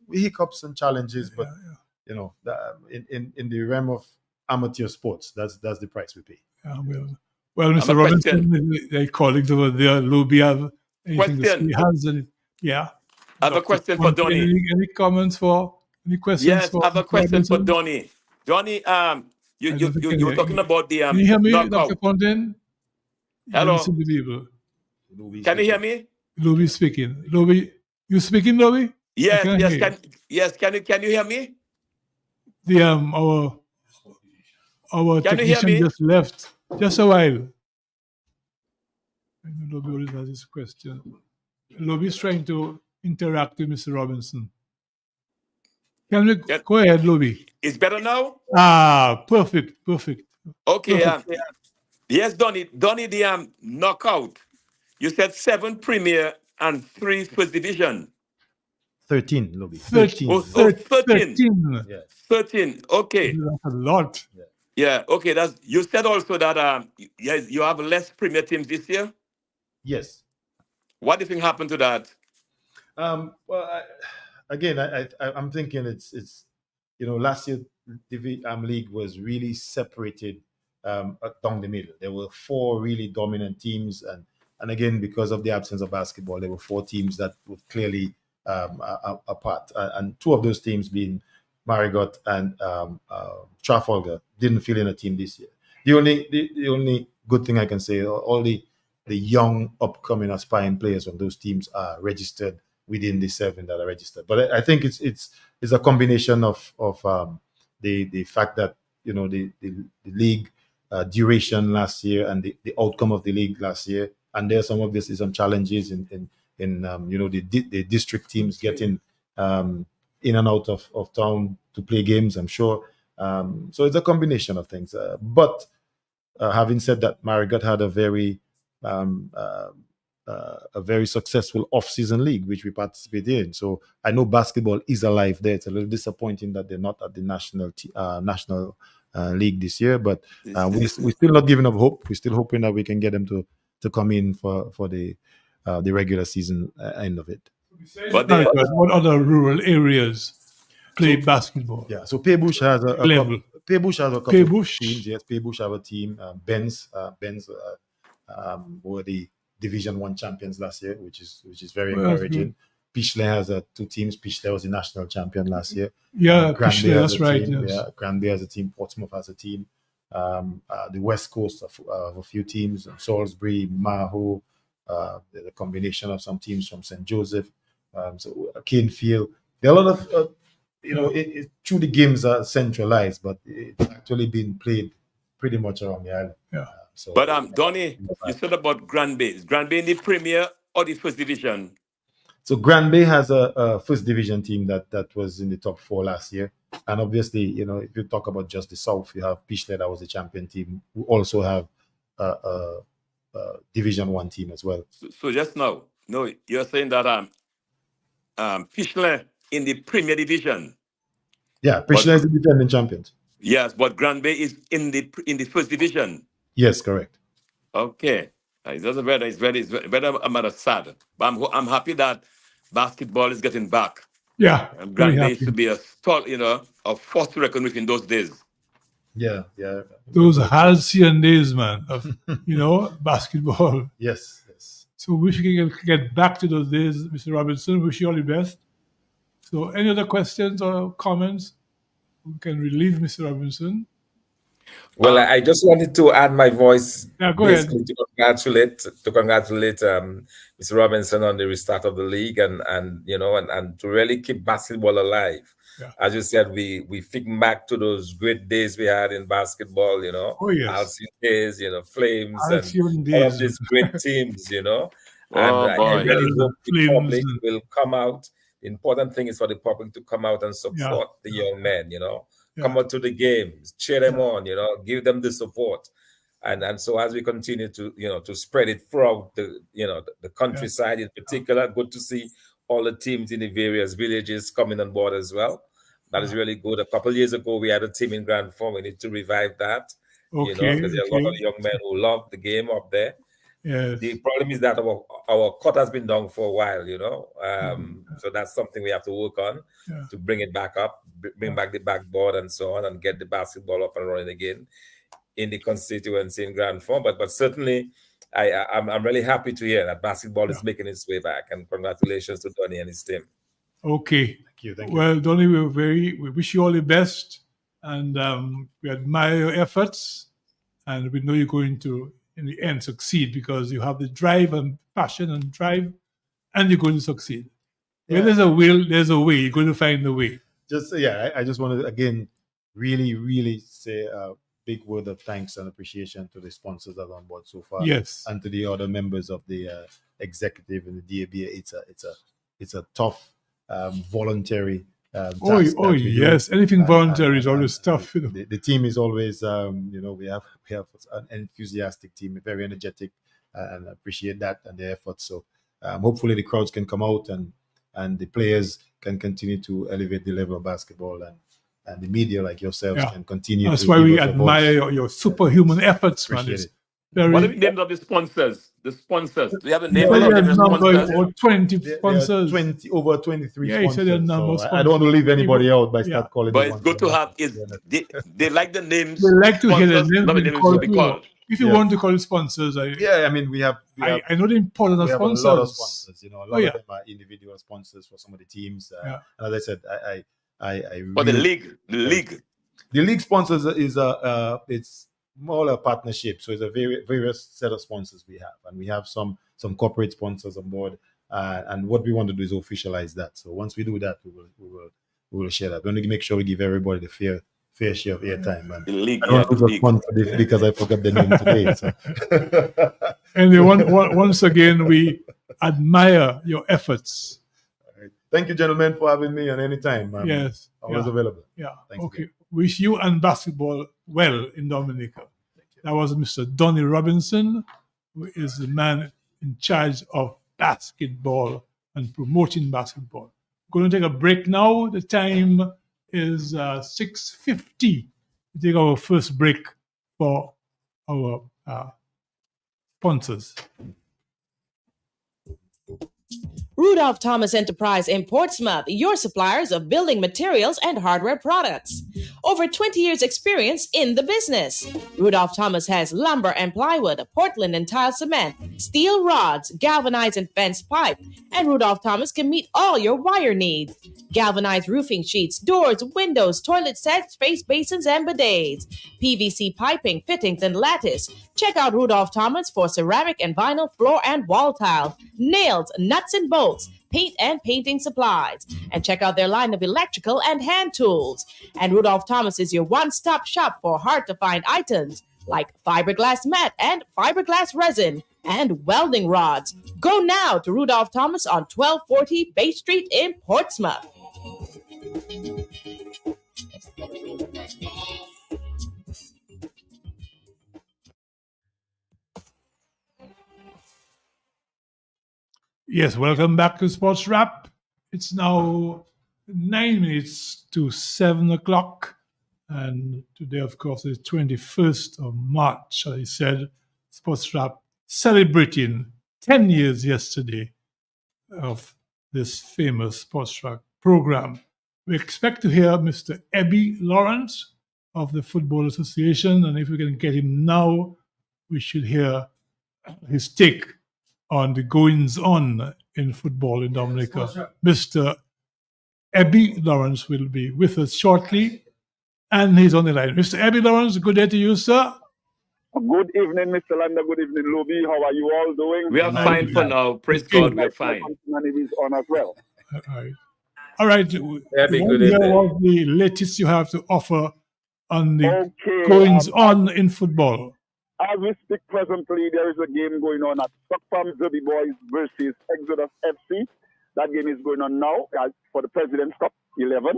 We hiccups and challenges, but in the realm of amateur sports, that's the price we pay. Well, Mr. Robinson, the colleagues over there, Luby, have anything to say? I have a question for Donny. Any comments for? Any questions? Yes, I have a question for Donny. Donny, you were talking about the Can you hear me, knockout. Dr. Fontaine? Hello. Can you hear me? Luby speaking. Luby, you speaking, Luby? Yes. Can you hear me? Our technician just left. Just a while. Luby always has this question. Luby is trying to interact with Mr. Robinson. Go ahead, Luby. It's better now? Perfect. Okay. Yes, Donny, the knockout. You said 7 Premier and 3 First Division. 13, Luby. 13. 13. Yes. 13. Okay. That's a lot. Yeah. Okay. You said also that you have less Premier teams this year. Yes. What do you think happened to that? Well, I'm thinking it's last year the league was really separated down the middle. There were 4 really dominant teams, and again, because of the absence of basketball, there were 4 teams that were clearly apart, and 2 of those teams being Marigot and Trafalgar didn't fill in a team this year. The only good thing I can say, all the young upcoming aspiring players from those teams are registered within the 7 that are registered. But I think it's a combination of the fact that the league duration last year and the outcome of the league last year, and there's obviously some challenges in the district teams getting in and out of town to play games, I'm sure. So it's a combination of things. But having said that, Marigot had a very successful off-season league, which we participated in. So I know basketball is alive there. It's a little disappointing that they're not at the national league this year, but we're still not giving up hope. We're still hoping that we can get them to come in for the regular season end of it. But what other rural areas play basketball? Yeah, so Paybush has a couple of teams. Yes, Paybush have a team. Benz were the Division 1 champions last year, which is very encouraging. Pichelay has 2 teams. Pichelay was the national champion last year. Yeah, Pichelay, that's right. Yes. Yeah, Granby has a team. Portsmouth has a team. The West Coast of a few teams. Salisbury, Maho, the combination of some teams from St. Joseph. So Canefield. There are a lot of, through the games are centralized, but it's actually been played pretty much around the island. Yeah. But Donny, you said about Granby. Is Granby in the Premier or the First Division? So Grand Bay has a first division team that was in the top 4 last year. And obviously, you know, if you talk about just the South, you have Pichle, that was the champion team. We also have a Division 1 team as well. So just now, no, you're saying that Pichle in the Premier Division. Yeah, Pichle is the defending champion. Yes, but Grand Bay is in the first division. Yes, correct. Okay, it's very sad, but I'm happy that basketball is getting back. Yeah, and Grand Bay used to be a force to reckon with in those days. Yeah. Those halcyon days, man, of basketball. Yes. So wish we can get back to those days, Mr. Robinson. Wish you all the best. So any other questions or comments? We can relieve Mr. Robinson. Well, I just wanted to add my voice go ahead. to congratulate Mr. Robinson on the restart of the league and to really keep basketball alive. Yeah. As you said, we think back to those great days we had in basketball, Oh, yes. Halcyon days, Flames, Halcyon and days. all of these great teams, And I boy. really hope the Flames. public will come out. The important thing is for the public to come out and support the young men, Come out to the games, cheer them on, give them the support. And so as we continue to, to spread it throughout the countryside in particular, good to see all the teams in the various villages coming on board as well. That is really good. A couple of years ago, we had a team in Grand Form. We need to revive that, because there are a lot of young men who love the game up there. Yes. The problem is that our cut has been down for a while, so that's something we have to work on to bring it back up, bring back the backboard and so on, and get the basketball up and running again in the constituency in Grand Form. But certainly, I'm really happy to hear that basketball is making its way back, and congratulations to Donny and his team. Okay. Thank you. Well, Donny, we wish you all the best, and we admire your efforts, and we know you're going to, in the end, succeed because you have the drive and passion and drive, and you're going to succeed. Yeah. Where there's a will, there's a way. You're going to find the way. I just want to again really, really say a big word of thanks and appreciation to the sponsors that are on board so far. Yes. And to the other members of the executive and the DAB. It's a tough voluntary task that we do. Yes. Anything voluntary is always tough. The team is always we have an enthusiastic team, very energetic, and appreciate that and their efforts. So hopefully the crowds can come out and the players can continue to elevate the level of basketball, and the media like yourselves can continue. That's to why give we us a admire voice. your superhuman efforts, man. Appreciate it. What are the names of the sponsors? The sponsors. Do you have a name Well, of there the are sponsors? over 20 There are sponsors. over 23 Yeah, he sponsors. said there are number of So I don't want to leave anybody out by start calling But them it's one good to by have they like the names. They like to hear the sponsors, names not the being names called to be too. called. If you want to call it sponsors, I mean, we have I know the importance of we have sponsors. a lot of sponsors. A lot Oh, yeah. of them are individual sponsors for some of the teams. And as I said, I But the really, league sponsors is it's more a partnership. So it's a various set of sponsors we have, and we have some corporate sponsors on board. And what we want to do is officialize that. So once we do that, we will share that. We want to make sure we give everybody the fair share of airtime. And the league, I don't lose a sponsor because I forgot the name today. So. And once again, we admire your efforts. Thank you, gentlemen, for having me on any time. Yes. Always available. Yeah. Thanks Okay. again. Wish you and basketball well in Dominica. That was Mr. Donny Robinson, who is the man in charge of basketball and promoting basketball. Going to take a break now. The time is 6:50. We take our first break for our sponsors. Rudolph Thomas Enterprise in Portsmouth, your suppliers of building materials and hardware products. Over 20 years experience in the business. Rudolph Thomas has lumber and plywood, Portland and tile cement, steel rods, galvanized and fenced pipe, and Rudolph Thomas can meet all your wire needs. Galvanized roofing sheets, doors, windows, toilet sets, face basins, and bidets. PVC piping, fittings, and lattice. Check out Rudolph Thomas for ceramic and vinyl floor and wall tiles, nails, nuts and bolts, paint and painting supplies. And check out their line of electrical and hand tools. And Rudolph Thomas is your one-stop shop for hard-to-find items like fiberglass mat and fiberglass resin and welding rods. Go now to Rudolph Thomas on 1240 Bay Street in Portsmouth. Yes, welcome back to Sports Wrap. It's now 9 minutes to 7 o'clock. And today, of course, is 21st of March. As I said, Sports Wrap celebrating 10 years yesterday of this famous Sports Wrap program. We expect to hear Mr. Ebby Lawrence of the Football Association. And if we can get him now, we should hear his take on the goings-on in football in Dominica. Mr. Ebby Lawrence will be with us shortly, and he's on the line. Mr. Ebby Lawrence, good day to you, sir. Good evening, Mr. Landa. Good evening, Luby. How are you all doing? We are fine for now. Praise God, we're fine. Is on as well. All right. Ebby, good Here evening. was the latest you have to offer on the goings-on in football. As we speak presently, there is a game going on at Stock Farm Derby Boys versus Exodus FC. That game is going on now for the President's Cup 11.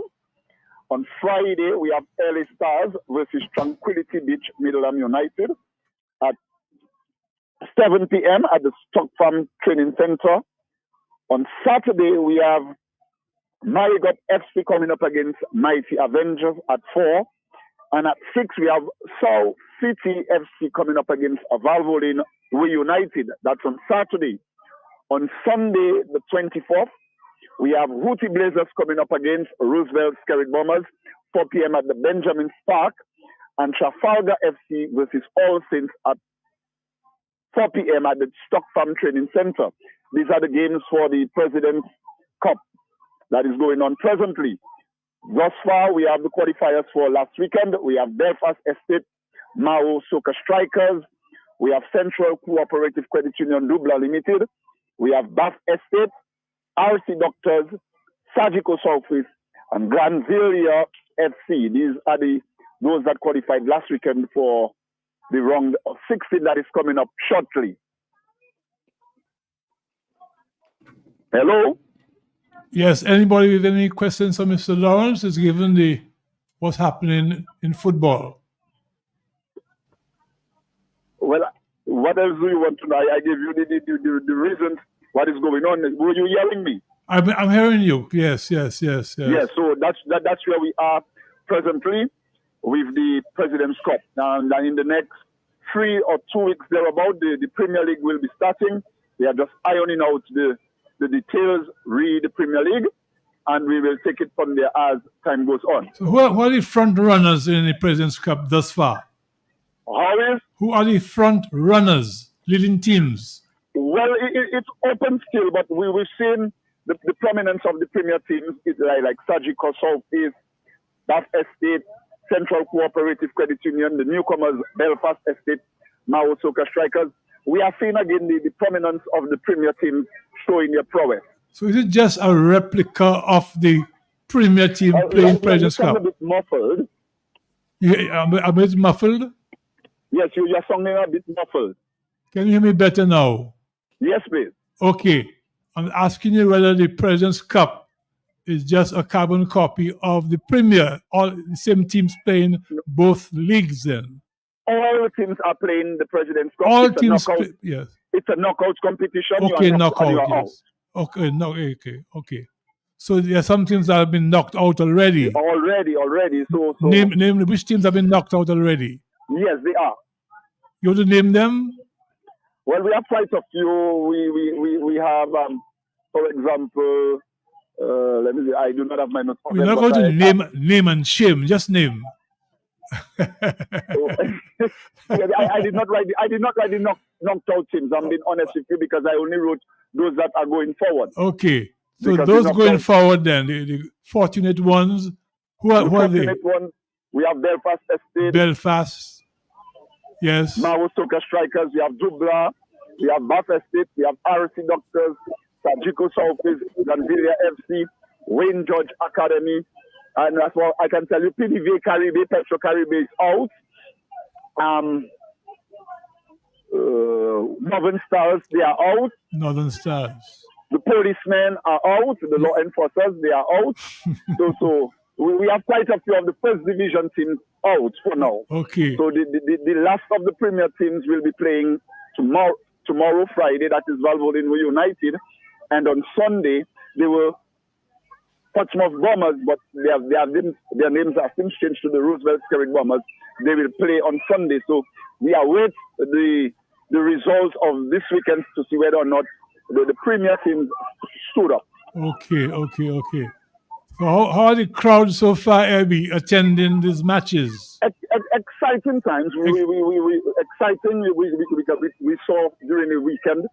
On Friday, we have LA Stars versus Tranquility Beach Middleham United at 7 p.m. at the Stock Farm Training Center. On Saturday, we have Marigot FC coming up against Mighty Avengers at 4. And at 6, we have South City FC coming up against Valvoline Reunited. That's on Saturday. On Sunday, the 24th, we have Hootie Blazers coming up against Roosevelt Skerrit Bombers, 4 p.m. at the Benjamin Park. And Trafalgar FC versus All Saints at 4 p.m. at the Stock Farm Training Center. These are the games for the President's Cup that is going on presently. Thus far, we have the qualifiers for last weekend. We have Belfast Estate, Mao Soca Strikers. We have Central Cooperative Credit Union Dubla Limited. We have Bath Estate, RC Doctors, Surgical Surface, and Granzilia FC. These are those that qualified last weekend for the round of 16 that is coming up shortly. Hello? Yes, anybody with any questions for Mr. Lawrence is given what's happening in football. Well, what else do you want to know? I gave you the reasons what is going on. Were you hearing me? I'm hearing you. Yes. Yes, so that's where we are presently with the President's Cup. And in the next 3 or 2 weeks thereabout, the Premier League will be starting. They are just ironing out the details, read the Premier League, and we will take it from there as time goes on. So who are the front runners in the President's Cup thus far? Who are the front runners, leading teams? Well, it's open still, but we've seen the prominence of the Premier teams is like Surgical South East, Bath Estate, Central Cooperative Credit Union, the newcomers, Belfast Estate, Mao Soca Strikers. We are seeing again the prominence of the Premier teams showing their prowess. So is it just a replica of the Premier team playing President's Cup? A bit muffled. A bit muffled? Yes, you're sounding a bit muffled. Can you hear me better now? Yes, please. Okay. I'm asking you whether the President's Cup is just a carbon copy of the Premier, all the same teams playing both leagues then. All the teams are playing the President's Cup. All teams, yes. It's a knockout competition. Okay, knockout, yes. Okay. So there are some teams that have been knocked out already. Already. So name which teams have been knocked out already. Yes, they are. You want to name them? Well, we have quite a few. We have, for example, let me see. I do not have my notes. We're not going to name and shame. Just name. I did not write the knocked out teams. I'm being honest with you because I only wrote those that are going forward. Okay, so those going forward, then the fortunate ones. Who are they? Ones, we have Belfast Estate. Belfast. Yes. Mao Soca Strikers. We have Dubla. We have Bath Estate. We have RC Doctors. Surgical Surface. Granzilia FC. Wayne George Academy. And that's what I can tell you. PDV Caribbean, Petro Caribbean is out. Northern Stars, they are out. Northern Stars. The policemen are out. The law enforcers, they are out. so we have quite a few of the first division teams out for now. Okay. So the last of the Premier teams will be playing tomorrow, Friday. That is Valvoline United. And on Sunday, they will Portsmouth Bombers, but their names have since changed to the Roosevelt Skerrit Bombers. They will play on Sunday. So we await the results of this weekend to see whether or not the Premier teams stood up. Okay. So how are the crowds so far, Abby, attending these matches? Exciting times. Exciting. We saw during the weekend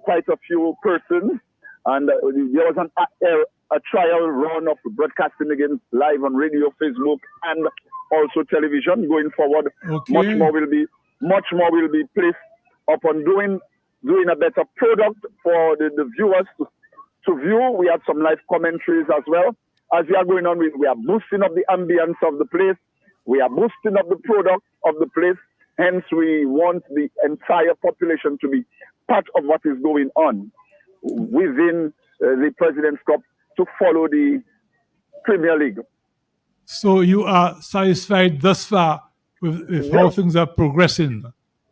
quite a few persons, and there was a trial run of broadcasting again live on radio, Facebook, and also television. Going forward, much more will be placed upon doing a better product for the viewers to view. We have some live commentaries as well. As we are going on, we are boosting up the ambience of the place. We are boosting up the product of the place. Hence, we want the entire population to be part of what is going on within the President's Cup to follow the Premier League. So you are satisfied thus far with how things are progressing?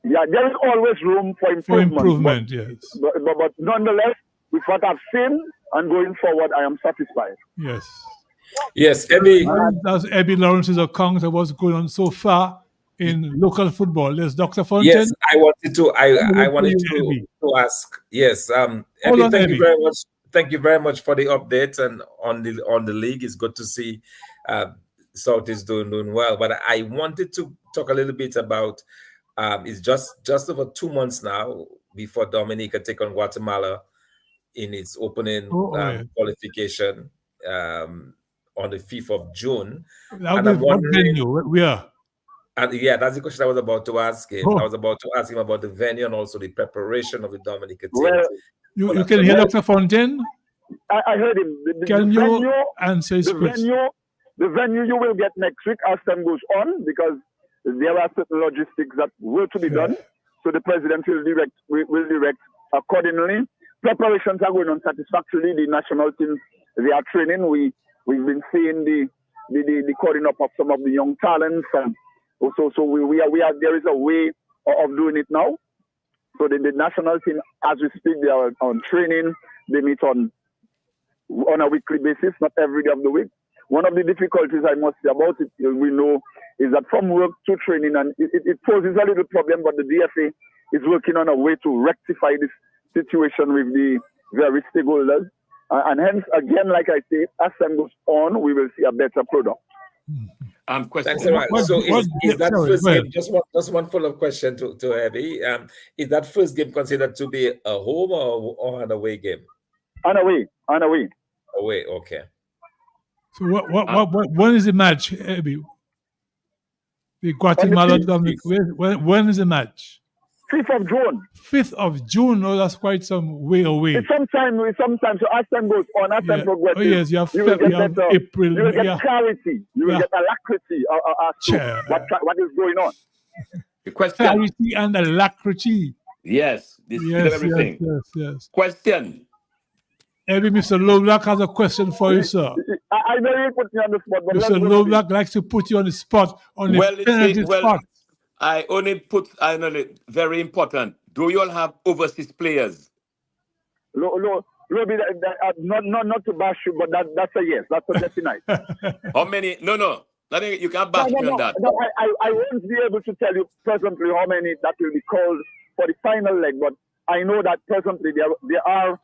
Yeah, there is always room for improvement. Yes. But nonetheless, with what I've seen and going forward, I am satisfied. Yes. Yes, Abby. That's Abby Lawrence's account of what's going on so far in local football. There's Dr. Fontaine. Yes, I wanted to ask. Yes, Abby, thank you very much. Thank you very much for the update and on the league. It's good to see South is doing well. But I wanted to talk a little bit about it's just over 2 months now before Dominica take on Guatemala in its opening qualification on the 5th of June. And I'm wondering, where? And yeah, that's the question I was about to ask him. I was about to ask him about the venue and also the preparation of the Dominica team. Well, you can hear Dr. Fontaine? I heard him. Can you answer his question? The venue you will get next week as time goes on, because there are certain logistics that were to be done. So the president will direct accordingly. Preparations are going on satisfactorily. The national teams, they are training. We've been seeing the calling up of some of the young talents, and also we are there is a way of doing it now. So the national team, as we speak, they are on training. They meet on a weekly basis, not every day of the week. One of the difficulties I must say about it, we know, is that from work to training, and it poses a little problem, but the DFA is working on a way to rectify this situation with the various stakeholders. And hence, again, like I say, as time goes on, we will see a better product. Question. Thanks a lot. So is that first game, just one follow-up question to Abby. Is that first game considered to be a home or an away game? An away. Away, okay. So when is the match, Abby? The Guatemala Dominic. When is the match? 5th of June. 5th of June. Oh, that's quite some way away. It's sometimes. So as time goes on, as time progresses, yes, you have April. You will get clarity. You will get alacrity as to what is going on. The question. Clarity and alacrity. Yes. Everything. Yes. Question. Abby, Mr. Lovelock has a question for you, sir. I know you put me on the spot, but Mr. Lovelock likes to put you on the spot. Spot. I know it very important. Do you all have overseas players? No, not to bash you, but that's a yes. That's a definite. How many? No. You can't bash me on that. No, I won't be able to tell you presently how many that will be called for the final leg, but I know that presently there are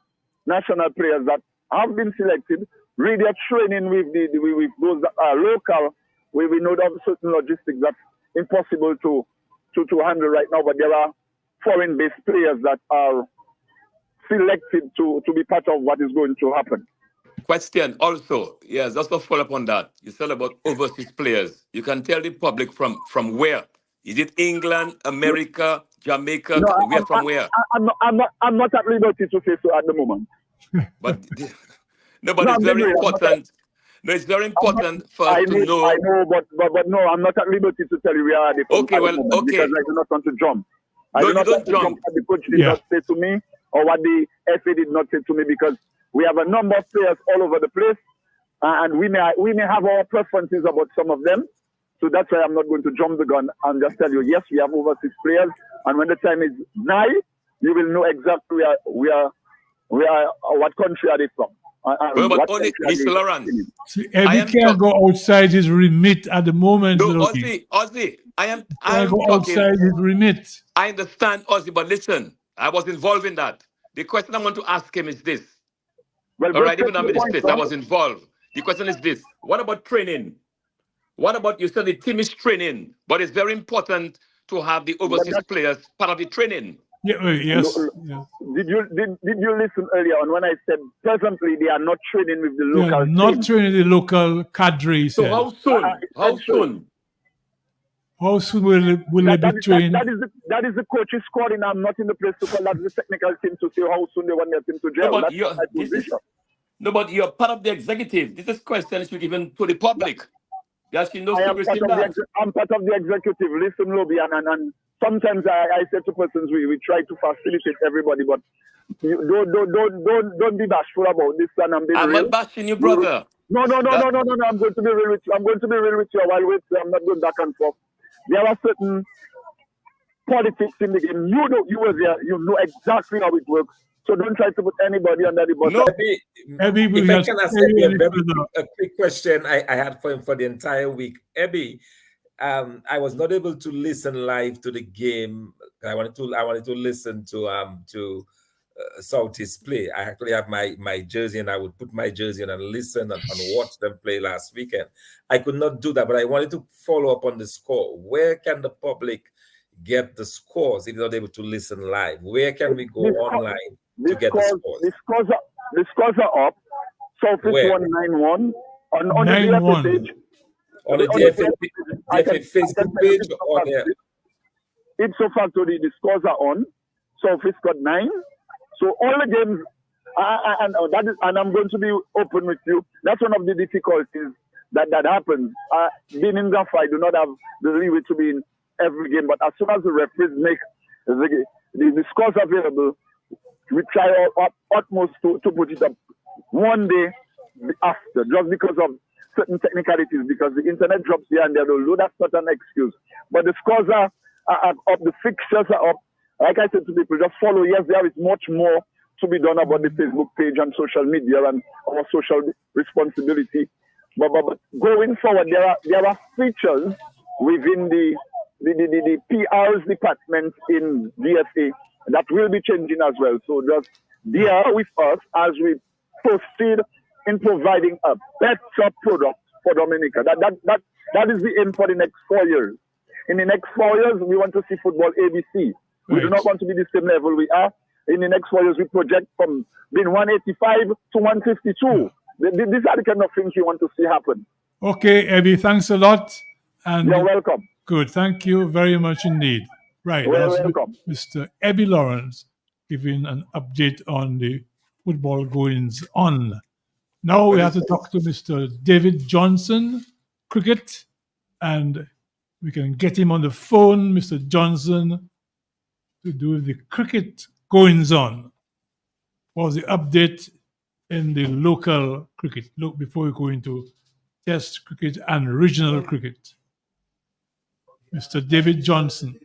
national players that have been selected. Really are training with those that are local. We know there are certain logistics that's impossible to handle right now, but there are foreign-based players that are selected to be part of what is going to happen. Question also, yes, just to follow up on that. You said about overseas players. You can tell the public from where? Is it England, America, Jamaica? No, from where? I'm not at liberty to say so at the moment. But it's very important. No, it's very important for us to know. I know, but no, I'm not at liberty to tell you where are they. Okay, because I do not want to jump. I No, do you not don't have to jump jump. what the coach did not say to me or what the FA did not say to me, because we have a number of players all over the place, and we may have our preferences about some of them. So that's why I'm not going to jump the gun and just tell you, yes, we have overseas players, and when the time is nigh, you will know exactly what country are they from. But only Mr. Lawrence. See, Eddie can't go outside his remit at the moment. No, Logie. Ozzy, I am Can't go talking. outside his remit. I understand, Ozzy, but listen, I was involved in that. The question I want to ask him is this. Well, all right, even though I'm in the point, States, I was involved. The question is this. What about training? What about, you said the team is training, but it's very important to have the overseas players part of the training. Yeah, yes. Did you listen earlier on when I said presently they are not training with the They local are not team? training the local cadre. So how soon? How soon? How soon will they be trained? That is the coach's squad, and I'm not in the place to call that the technical team to say how soon they want their team to gel. No, but you're part of the executive. This is question should be given to the public. There's no secrecy in that. I'm part of the executive. Listen, Lobby, and sometimes I say to persons, we try to facilitate everybody, but don't be bashful about this. And I'm not bashing you, brother. No. I'm going to be real with you. I'm going to be real with you. While I'm not going back and forth. There are certain politics in the game. You were there. You know exactly how it works. So don't try to put anybody under the bus. No, if I can ask Ebby a quick question I had for him for the entire week. Ebby, I was not able to listen live to the game. I wanted to listen to Southeast play. I actually have my jersey, and I would put my jersey on and listen and watch them play last weekend. I could not do that, but I wanted to follow up on the score. Where can the public get the scores if they're not able to listen live? Where can we go online to get the scores? The scores are up. Southeast 191 on the DFA page. On the DFA Facebook page or there? Ipso facto, the scores are on. Southeast got 9. So all the games, and I'm going to be open with you. That's one of the difficulties that happens. Being in Gaffer, I do not have the leeway to be in every game, but as soon as the referees make the scores available, we try our utmost to put it up one day after, just because of certain technicalities, because the internet drops here and there. That's not an excuse. But the scores are up, the fixtures are up. Like I said to people, just follow. Yes, there is much more to be done about the Facebook page and social media and our social responsibility. But going forward, there are features within the PR's department in DFA that will be changing as well. So just bear with us as we proceed in providing a better product for Dominica. That is the aim for the next 4 years. In the next 4 years, we want to see football ABC. We do not want to be the same level we are. In the next 4 years, we project from being 185 to 152. These are the kind of things we want to see happen. Okay, Ebby, thanks a lot. And you're welcome. Good, thank you very much indeed. Right, you're welcome. Mr. Ebby Lawrence giving an update on the football goings on. Now we have to talk to Mr. David Johnson, cricket, and we can get him on the phone, Mr. Johnson, to do the cricket goings on. What was the update in the local cricket? Look, before we go into Test cricket and regional cricket. Mr. David Johnson.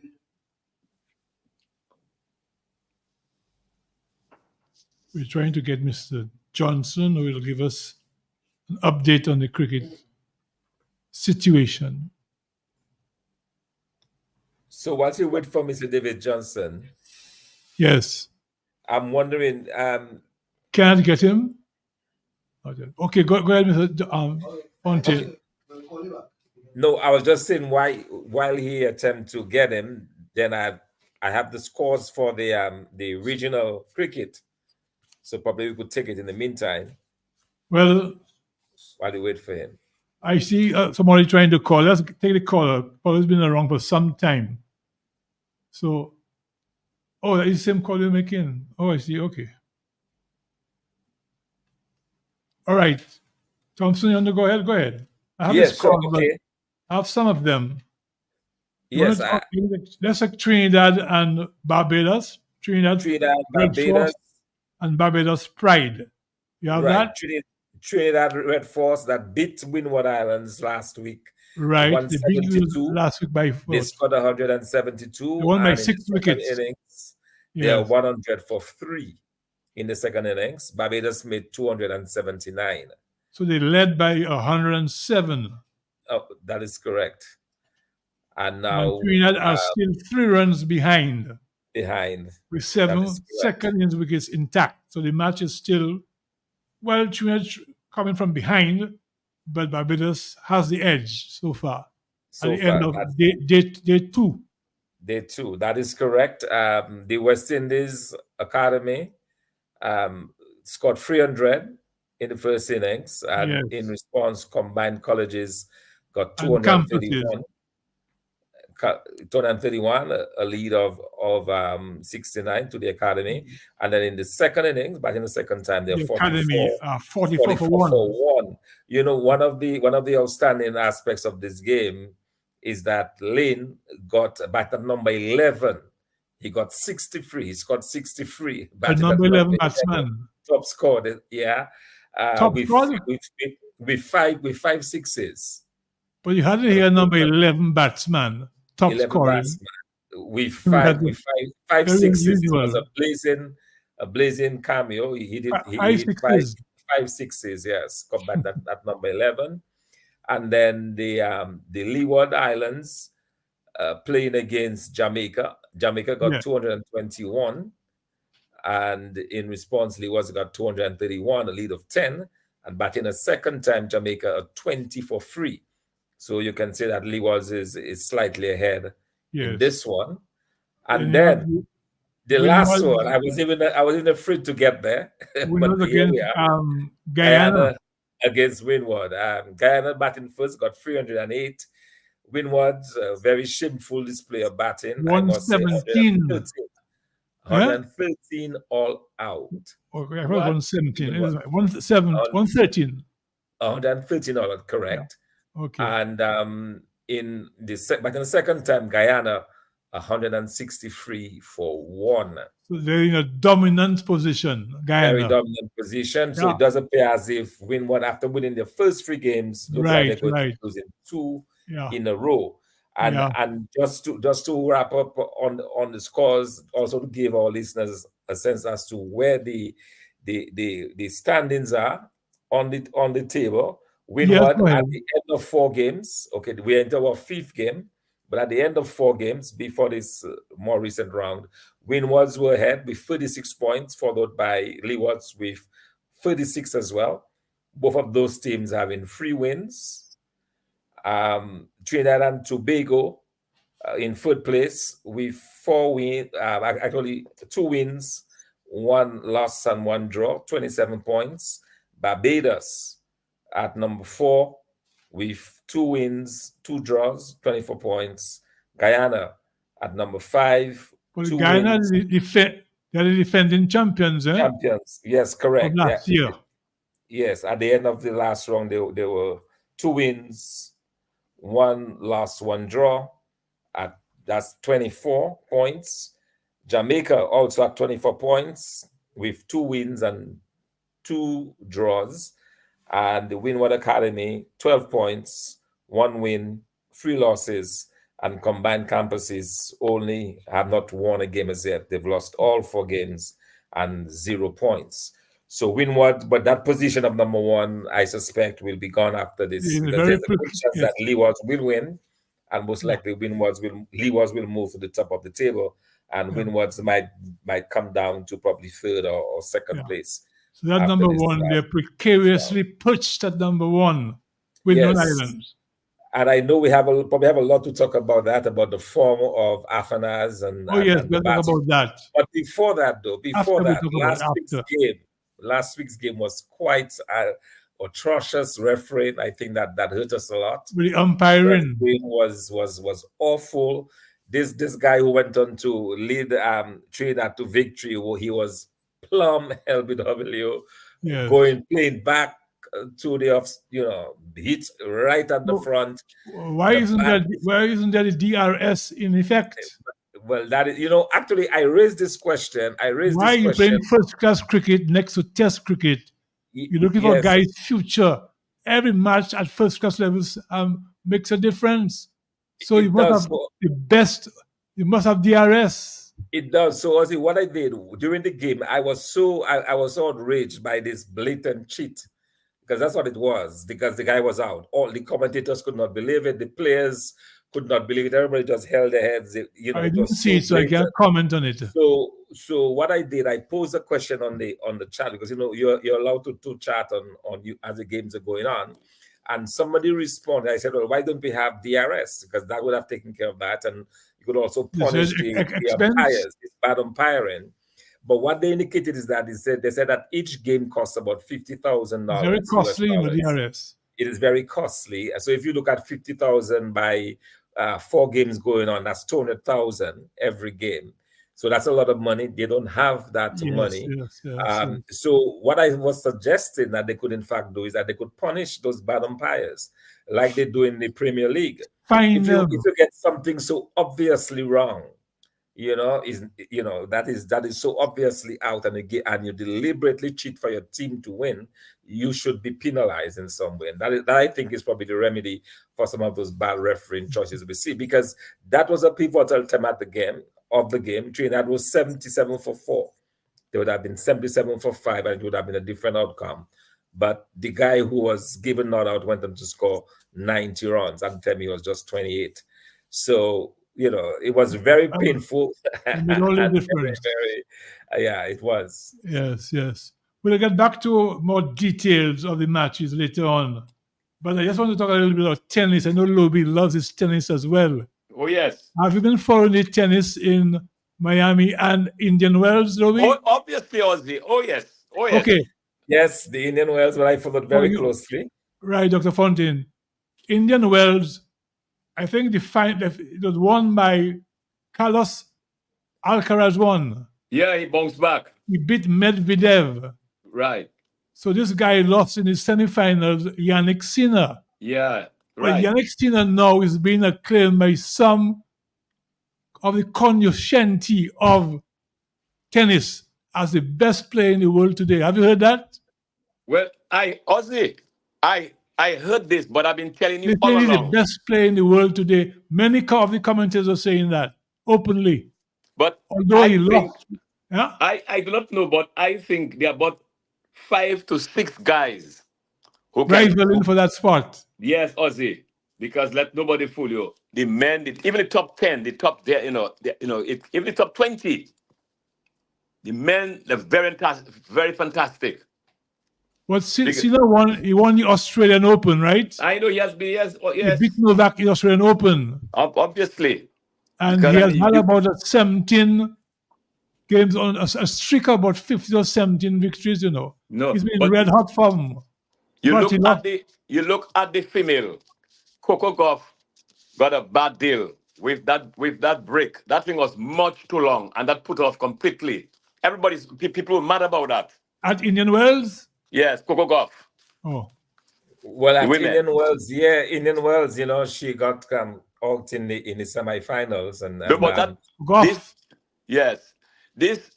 We're trying to get Mr. Johnson, who will give us an update on the cricket situation. So while you wait for Mr. David Johnson, yes, I'm wondering. Can't get him. Okay, go ahead, Mr. Fontaine. Okay. No, I was just saying while he attempts to get him, then I have the scores for the regional cricket. So probably we could take it in the meantime. Well, while we wait for him. I see somebody trying to call. Let's take the caller. Caller's been around for some time. So, that is the same call you're making. Oh, I see. Okay. All right. Thompson, you want to go ahead? Go ahead. I have yes, okay. I have some of them. Yes, that's like Trinidad and Barbados. Trinidad, Red Barbados, Force, and Barbados Pride. You have right? that? Trinidad Red Force that beat Windward Islands last week. Right. 172 last week by 4. They scored 172. They won by and 6 wickets. Innings, they are 100 for 3 in the second innings. Barbados made 279. So they led by 107. Oh, that is correct. And now Trinidad are still 3 runs behind. With 7 second innings wickets intact. So the match is still, well, Trinidad coming from behind, but Barbados has the edge so far. At the end of day 2. Day 2, that is correct. The West Indies Academy scored 300 in the first innings, and in response, Combined Colleges got 231. 231, a lead of 69 to the Academy, and then in the second innings, back in the second time, they're 44 for 1. You know, one of the outstanding aspects of this game is that Lane got back at number 11. He got 63. He scored 63. Number 11 batsman. Top scored, yeah. With five sixes. But you had to hear number 11 batsman. Top scoring. With five sixes. It was a blazing cameo. He did five sixes, yes. Come back at number 11. And then the Leeward Islands playing against Jamaica. Jamaica got 221. And in response, Leeward got 231, a lead of 10. And batting a second time, Jamaica a 20 for 3. So you can say that Leeward is slightly ahead in this one. And then the last one, I was even afraid to get there. But against Guyana. Against Windward. Guyana batting first, got 308. Windward's very shameful display of batting. 117. 113 all out. Okay, I heard 117. 113. 113 all out, correct. Okay. And in the second time, Guyana 163 for 1. So they're in a dominant position, Guyana. Very dominant position. So it does appear as if Windward, after winning their first 3 games, look like they're going to lose in 2 in a row. And just to wrap up on the scores, also to give our listeners a sense as to where the standings are on the table. Windward at the end of 4 games. Okay, we enter our 5th game, but at the end of 4 games before this more recent round, Windwards were ahead with 36 points, followed by Leewards with 36 as well. Both of those teams having 3 wins. Trinidad and Tobago in 3rd place with 4 wins, actually 2 wins, 1 loss and 1 draw, 27 points. Barbados at number 4 with 2 wins, 2 draws, 24 points. Guyana at number 5. Well, Guyana, they're the defending champions, eh? Champions, yes, correct. Of last year. Yes, at the end of the last round, they were 2 wins, 1 loss, 1 draw. That's 24 points. Jamaica also at 24 points with 2 wins and 2 draws. And the Windward Academy, 12 points, 1 win, 3 losses, and Combined Campuses only have not won a game as yet. They've lost all 4 games and 0 points. So Windward, but that position of number 1, I suspect, will be gone after this. Because there's a good chance that Leewards will win, and most likely Leewards will move to the top of the table, and Windwards might come down to probably 3rd or 2nd place. So that number 1, they're precariously perched at number 1 with Windward Islands. And I know we probably have a lot to talk about that, about the form of Afanas and we'll talk about that. But before that, last week's game was quite atrocious refereeing. I think that hurt us a lot. The umpiring was awful. This guy who went on to lead Trinidad to victory, he was plumb LBW, playing back 2 day of hits right at the front. Why isn't there the DRS in effect? Well, that is, actually, I raised this question. Why are you playing first-class cricket next to Test cricket? You're looking for guys' future. Every match at first-class levels makes a difference. So you must have the best. You must have DRS. It does. So, Ozzy, what I did during the game, I was so outraged by this blatant cheat, because that's what it was. Because the guy was out. All the commentators could not believe it. The players could not believe it. Everybody just held their heads. I didn't see it, so I can't comment on it. So what I did, I posed a question on the chat, because you're allowed to chat on you as the games are going on, and somebody responded. I said, well, why don't we have DRS? Because that would have taken care of that, and you could also punish the umpires. It's bad umpiring. But what they indicated is that they said that each game costs about $50,000. Very costly in the DRS. It is very costly. So if you look at 50,000 by 4 games going on, that's 200,000 every game. So that's a lot of money. They don't have that money. Yes. So what I was suggesting that they could in fact do is that they could punish those bad umpires like they do in the Premier League. If you get something so obviously wrong, that is so obviously out, and you deliberately cheat for your team to win, you should be penalized in some way. And that I think is probably the remedy for some of those bad refereeing choices we see, because that was a pivotal time at the game. Trinidad was 77 for 4. They would have been 77 for 5, and it would have been a different outcome. But the guy who was given not out went on to score 90 runs. At the time, he was just 28. So, it was very painful. It was. Yes. We'll get back to more details of the matches later on. But I just want to talk a little bit about tennis. I know Lobby loves his tennis as well. Oh, yes. Have you been following the tennis in Miami and Indian Wells, Lobby? Oh, obviously, Ozzy. Oh, yes. Okay. Yes, the Indian Wells, but I followed very closely. Right, Dr. Fontaine. Indian Wells, I think it was won by Carlos Alcaraz won. Yeah, he bounced back. He beat Medvedev. Right. So this guy lost in his semifinals, Yannick Sinner. Yeah, right. Well, Yannick Sinner now is being acclaimed by some of the cognoscenti of tennis as the best player in the world today. Have you heard that? Well, Ozzy, I heard this, but I've been telling you all along. along. The best player in the world today. Many of the commentators are saying that openly. But although he lost, I do not know, but I think there are about 5 to 6 guys who rivaling for that spot. Yes, Ozzy, because let nobody fool you. The men, even the top 10, the top there, even the top 20. The men, they're very fantastic. Well, Sinner won. He won the Australian Open, right? I know. Yes. He beat Novak in the Australian Open. Obviously. And he has had about 17 games on a streak of about 50 or 17 victories. No, he's been red hot from. You look at the female. Coco Gauff got a bad deal with that break. That thing was much too long, and that put her off completely. People were mad about that. At Indian Wells? Yes, Coco Gauff. Oh. Well, at Indian Wells, she got out in the semifinals, and this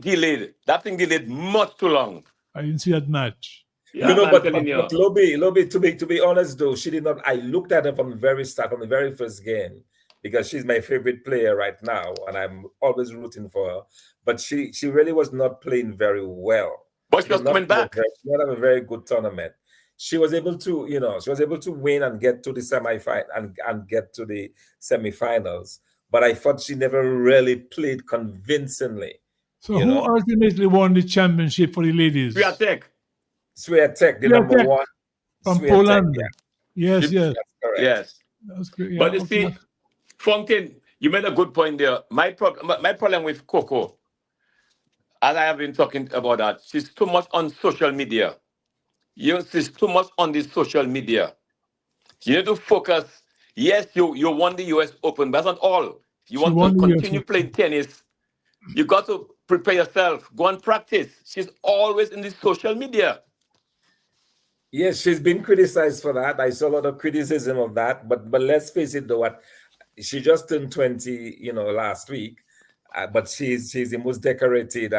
delayed. That thing delayed much too long. I didn't see that match. Yeah, but Lobby, to be honest though, she did not. I looked at her from the very start, from the very first game, because she's my favorite player right now, and I'm always rooting for her. But she really was not playing very well. But she was coming back. She did not have a very good tournament. She was able to, win and get to the semifinal and get to the semifinals. But I thought she never really played convincingly. So who ultimately won the championship for the ladies? Swiatek, the number one. From Poland. Yeah. Yes. That's correct. Yes. That's great. Yeah, but you see, Fontaine, you made a good point there. My problem with Coco, as I have been talking about that, she's too much on social media. She's too much on the social media. You need to focus. Yes, you won the US Open, but that's not all. You want to continue playing tennis, you got to prepare yourself. Go and practice. She's always in the social media. Yes, she's been criticized for that. I saw a lot of criticism of that. But let's face it, though, she just turned 20, last week. But she's the most decorated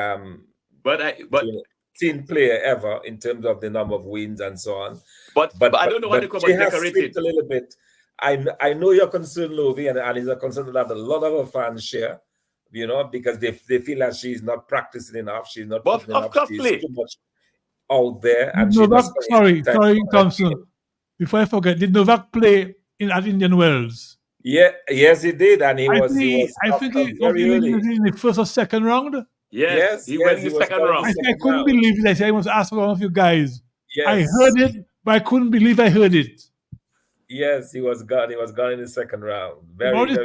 teen player ever in terms of the number of wins and so on. But I don't know what they call she has decorated slipped a little bit. I know you're concerned, Lovie, and it's a concern that a lot of her fans share. Because they feel that she's not practicing enough. She's not putting enough. She's too much out there. And sorry, Thompson. Before I forget, did Novak play at Indian Wells? Yeah, yes, he did, and I think he was in the first or second round. Yes, he went in the second round. I couldn't believe it. I must ask one of you guys. Yes. I heard it, but I couldn't believe I heard it. Yes, he was gone. He was gone in the second round.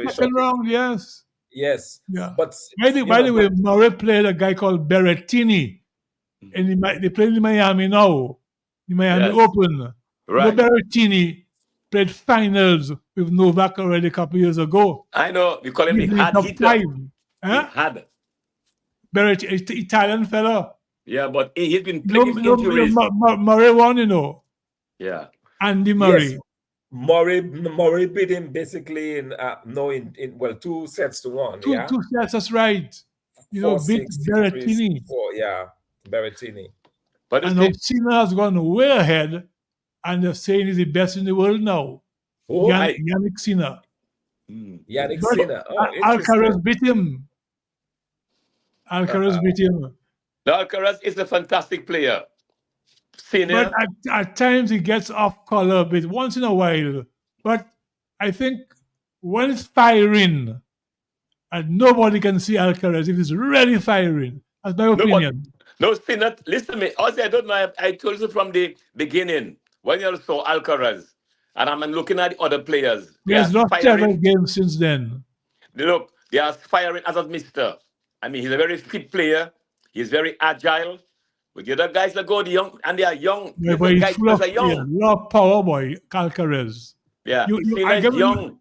Second round, yes. Yes. Yeah. But by the way, Murray played a guy called Berrettini, and they played in Miami now, the Miami Open. Right. Berrettini played finals with Novak already a couple years ago. I know. We call him the hard hitter. Hard. Berrettini, Italian fella. Yeah, but he's been playing with injuries. Murray won, Yeah. Andy Murray. Yes. Murray beat him basically in 2 sets to 1. Two sets, that's right. Beat Berrettini. Berrettini. But Sinner has gone way ahead, and they're saying he's the best in the world now. Yannick Sinner. Yannick Sinner. Alcaraz beat him. Beat him. Alcaraz is a fantastic player. Sinner. But at times he gets off color a bit, once in a while. But I think when it's firing, and nobody can see Alcaraz if it's really firing. That's my opinion. No, Sinner, listen to me. Also, I don't know. I told you from the beginning when you saw Alcaraz, and I'm looking at the other players. He has lost several games since then. Look, they are firing as a mister. I mean, he's a very fit player. He's very agile. But the other guys that go young, and they are young. Yeah, but he's full of love power, boy, Alcaraz. Yeah, young.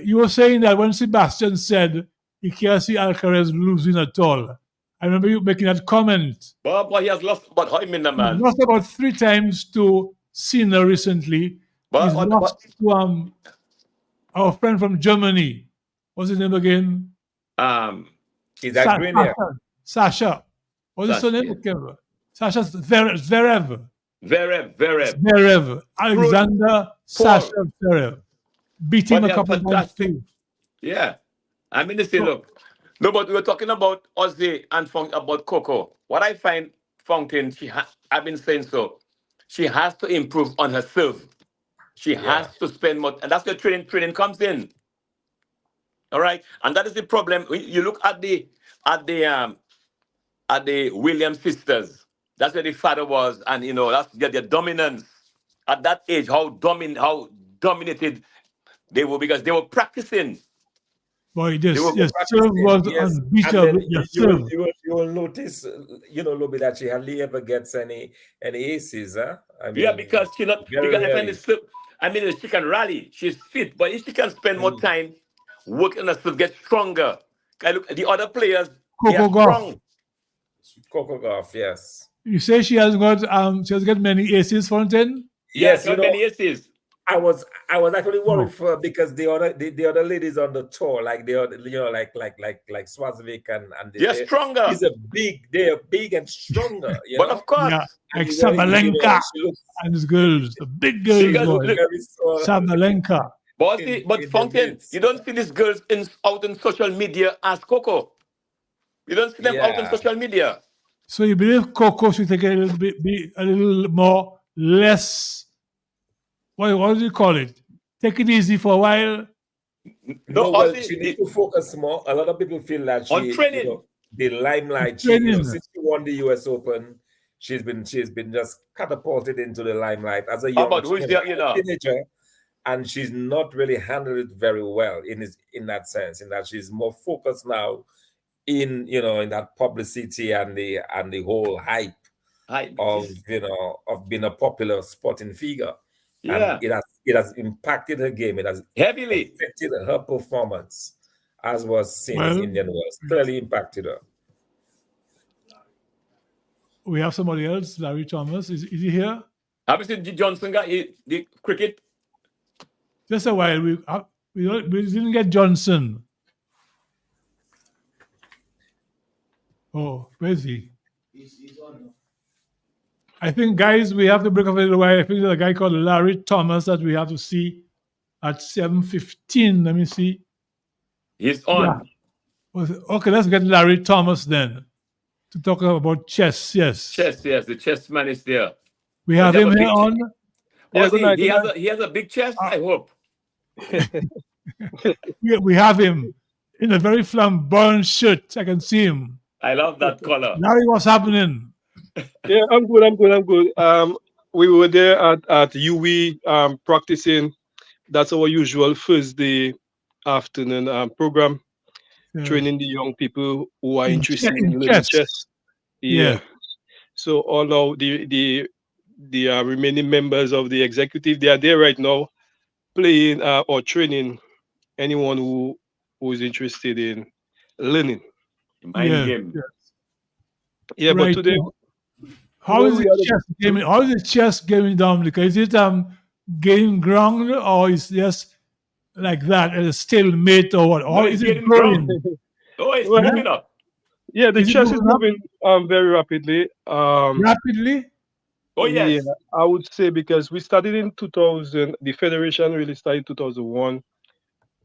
You were saying that when Sebastian said he can't see Alcaraz losing at all. I remember you making that comment. But he has lost, but how many, man? He lost about 3 times to Sinner recently. He's lost to our friend from Germany. What's his name again? Is that Grenier? Sasha. What's his name? Sasha Zverev. Zverev. Alexander Sasha Zverev. Beat him a couple of times. Yeah. I mean, look. No, but we were talking about Ozzy and about Coco. What I find, Fountain, I've been saying so. She has to improve on her serve. She has to spend more, and that's where training comes in. All right, and that is the problem. You look at the Williams sisters. That's where the father was, and that's their dominance at that age. How dominated they were because they were practicing. Boy, your serve was unbeatable. You will notice, Lobby, that she hardly ever gets any aces, huh? I mean, because she not because I mean, she can rally. She's fit, but if she can spend more time working on herself, get stronger. I look at the other players. Coco Gauff. Coco Gauff, yes. You say she has got many aces, Fontaine? Yes, many aces. I was actually worried for her because the other ladies on the tour, like the other, like Swazovic and they're stronger. They're big and stronger. But of course, like Sabalenka and his girls, the big girls. Sabalenka. But Fountain, you don't see these girls out in social media as Coco. You don't see them out in social media. So you believe Coco should take be a little more less. What do you call it? Take it easy for a while. She needs to focus more. A lot of people feel that on training, the limelight. Since she won the U.S. Open, she's been just catapulted into the limelight as a young teenager, and she's not really handled it very well in that sense. In that she's more focused now in that publicity and the whole hype of being a popular sporting figure. Yeah, and it has impacted her game. It has heavily affected her performance, as was seen in Indian Wells. Clearly impacted her. We have somebody else, Larry Thomas. Is he here? Have you seen the Johnson guy, the cricket? Just a while. We didn't get Johnson. Oh, where is he? He's on. I think, guys, we have to break up a little while. I think there's a guy called Larry Thomas that we have to see at 7:15. Let me see. He's on. Yeah. Okay, let's get Larry Thomas then to talk about chess. Yes. Chess, yes. The chess man is there. We have him here on. Oh, he has a big chest, I hope. We have him in a very flamboyant shirt. I can see him. I love that color. Larry, what's happening? Yeah, I'm good. We were there at UE practicing. That's our usual Thursday afternoon program, training the young people who are interested in learning chess. Yeah. So all now the remaining members of the executive, they are there right now, playing or training anyone who is interested in learning. Mind game. Yeah, right. But today. How is the chess game down? Because is it gaining ground, or is it just like that, a stalemate, or what? Or is it growing? Oh, it's moving up. Yeah, the chess is moving very rapidly. Rapidly? Oh, yes. Yeah, I would say because we started in 2000. The federation really started in 2001,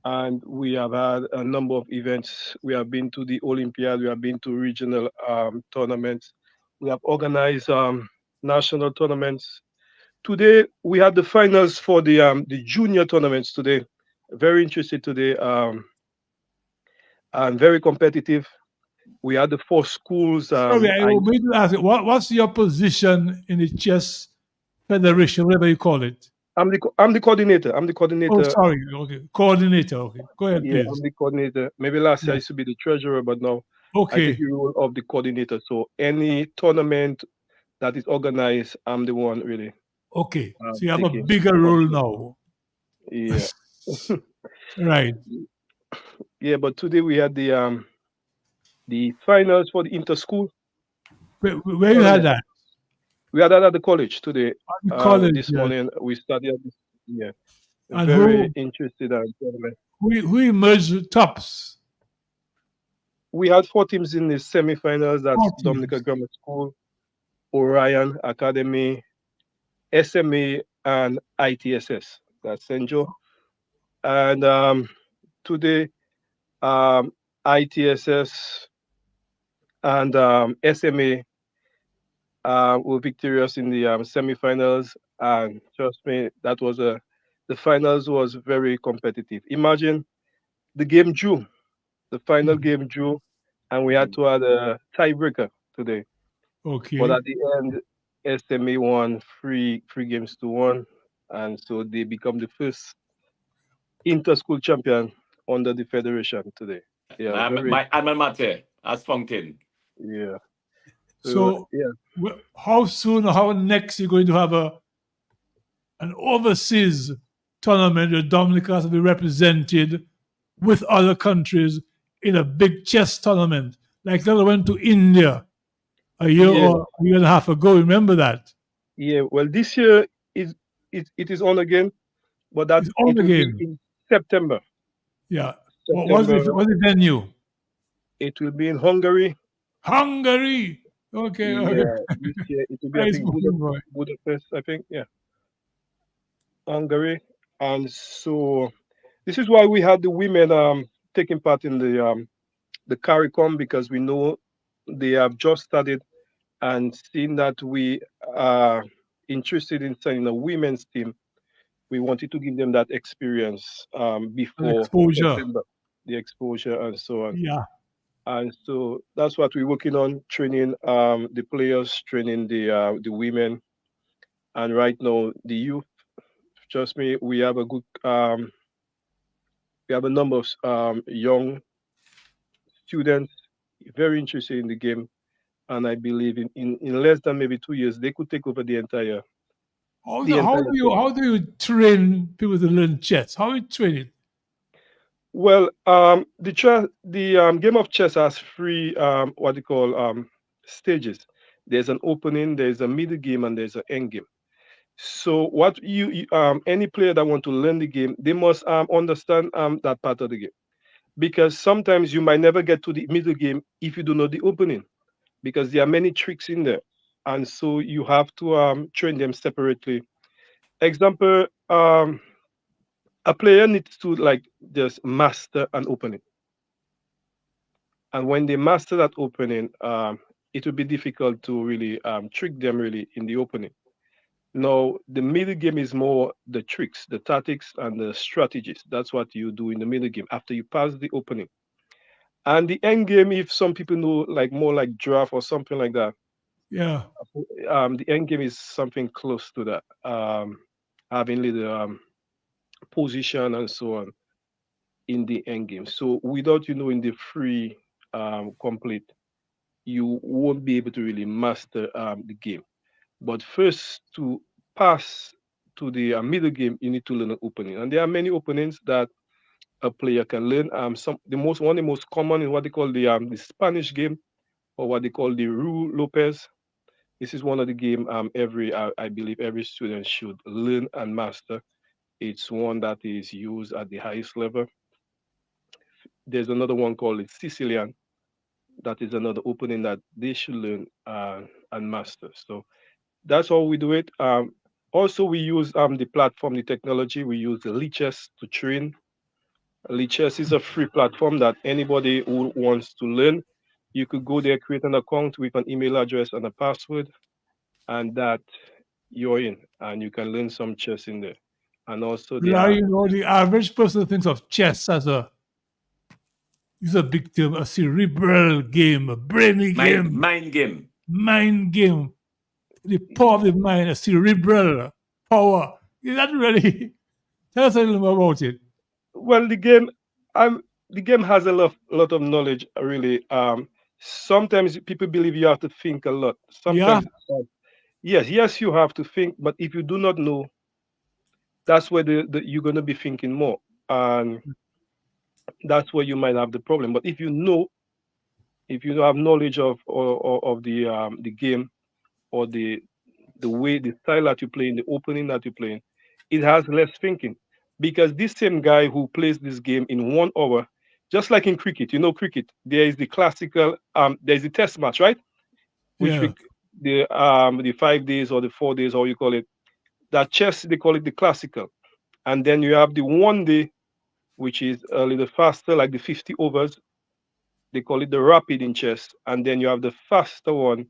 and we have had a number of events. We have been to the Olympiad. We have been to regional tournaments. We have organized national tournaments. Today we had the finals for the junior tournaments today. Very interested today, and very competitive. We had the 4 schools. Sorry, I will to ask you, what's your position in the chess federation, whatever you call it? I'm the coordinator. I'm the coordinator. Oh, sorry. Okay, coordinator. Okay, go ahead, yeah, please. I'm the coordinator. Maybe last year I used to be the treasurer, but now I take the role of the coordinator. So any tournament that is organized, I'm the one really. Okay, so you have a bigger role now. Yeah. Right. Yeah, but today we had the finals for the inter-school. Where you had that? We had that at the college today. At the college, this morning we studied. Yeah. And very interested in tournament. Who emerged with tops? We had 4 teams in the semi-finals. That's Dominica Grammar School, Orion Academy, SMA, and ITSS. That's St. Joe. And today, ITSS and SMA were victorious in the semi-finals. And trust me, that was the finals was very competitive. Imagine the game drew. The final game drew, and we had to add a tiebreaker today. Okay. But at the end, SMA won 3 games to 1, and so they become the first inter-school champion under the federation today. Yeah, my alma mater, as Fountain. Yeah. So yeah. How soon or how next you're going to have an overseas tournament where Dominica has to be represented with other countries in a big chess tournament, like that I went to India a year or a year and a half ago. Remember that? Yeah. Well, this year it is on again, but that's on again in September. Yeah. What's the venue? It will be in Hungary. Hungary. Okay. Yeah. Okay. This year it will be I think, Budapest. I think. Yeah. Hungary, and so this is why we had the women taking part in the CARICOM, because we know they have just started, and seeing that we are interested in signing a women's team, we wanted to give them that experience before September, the exposure and so on. Yeah. And so that's what we're working on, training the players, training the women, and right now the youth. Trust me, we have a good we have a number of young students very interested in the game, and I believe in less than maybe 2 years they could take over the entire. How do you train people to learn chess? How do you train it? Well, the game of chess has 3 what you call stages. There's an opening, there's a middle game, and there's an end game. So what any player that want to learn the game, they must understand that part of the game, because sometimes you might never get to the middle game if you do know the opening, because there are many tricks in there, and so you have to train them separately. Example, a player needs to like just master an opening, and when they master that opening, it will be difficult to really trick them really in the opening. Now, the middle game is more the tricks, the tactics, and the strategies. That's what you do in the middle game after you pass the opening. And the end game, if some people know, like more like draft or something like that, Yeah. the end game is something close to that, having the position and so on in the end game. So without in the free complete, you won't be able to really master the game. But first, to pass to the middle game, you need to learn an opening, and there are many openings that a player can learn. One of the most common is what they call the Spanish game, or what they call the Rue Lopez. This is one of the game I believe every student should learn and master. It's one that is used at the highest level. There's another one called the Sicilian. That is another opening that they should learn and master. So that's how we do it. Also, we use the platform, the technology. We use the Lichess to train. Lichess is a free platform that anybody who wants to learn, you could go there, create an account with an email address and a password, and that you're in, and you can learn some chess in there. And also, the average person thinks of chess as a big term, a cerebral game, a brainy game, mind game. The power of the mind, a cerebral power. Is that really? Tell us a little more about it. Well, the game has a lot of knowledge, really. Sometimes people believe you have to think a lot. Sometimes, yes, you have to think, but if you do not know, that's where you're going to be thinking more, and that's where you might have the problem. But if you know, if you have knowledge of the game, or the way, the style that you play in, the opening that you play in, it has less thinking. Because this same guy who plays this game in 1 hour, just like in cricket, cricket, there is the classical, there's the test match, right? The 5 days or the 4 days, or you call it. That chess, they call it the classical. And then you have the 1 day, which is a little faster, like the 50 overs. They call it the rapid in chess. And then you have the faster one,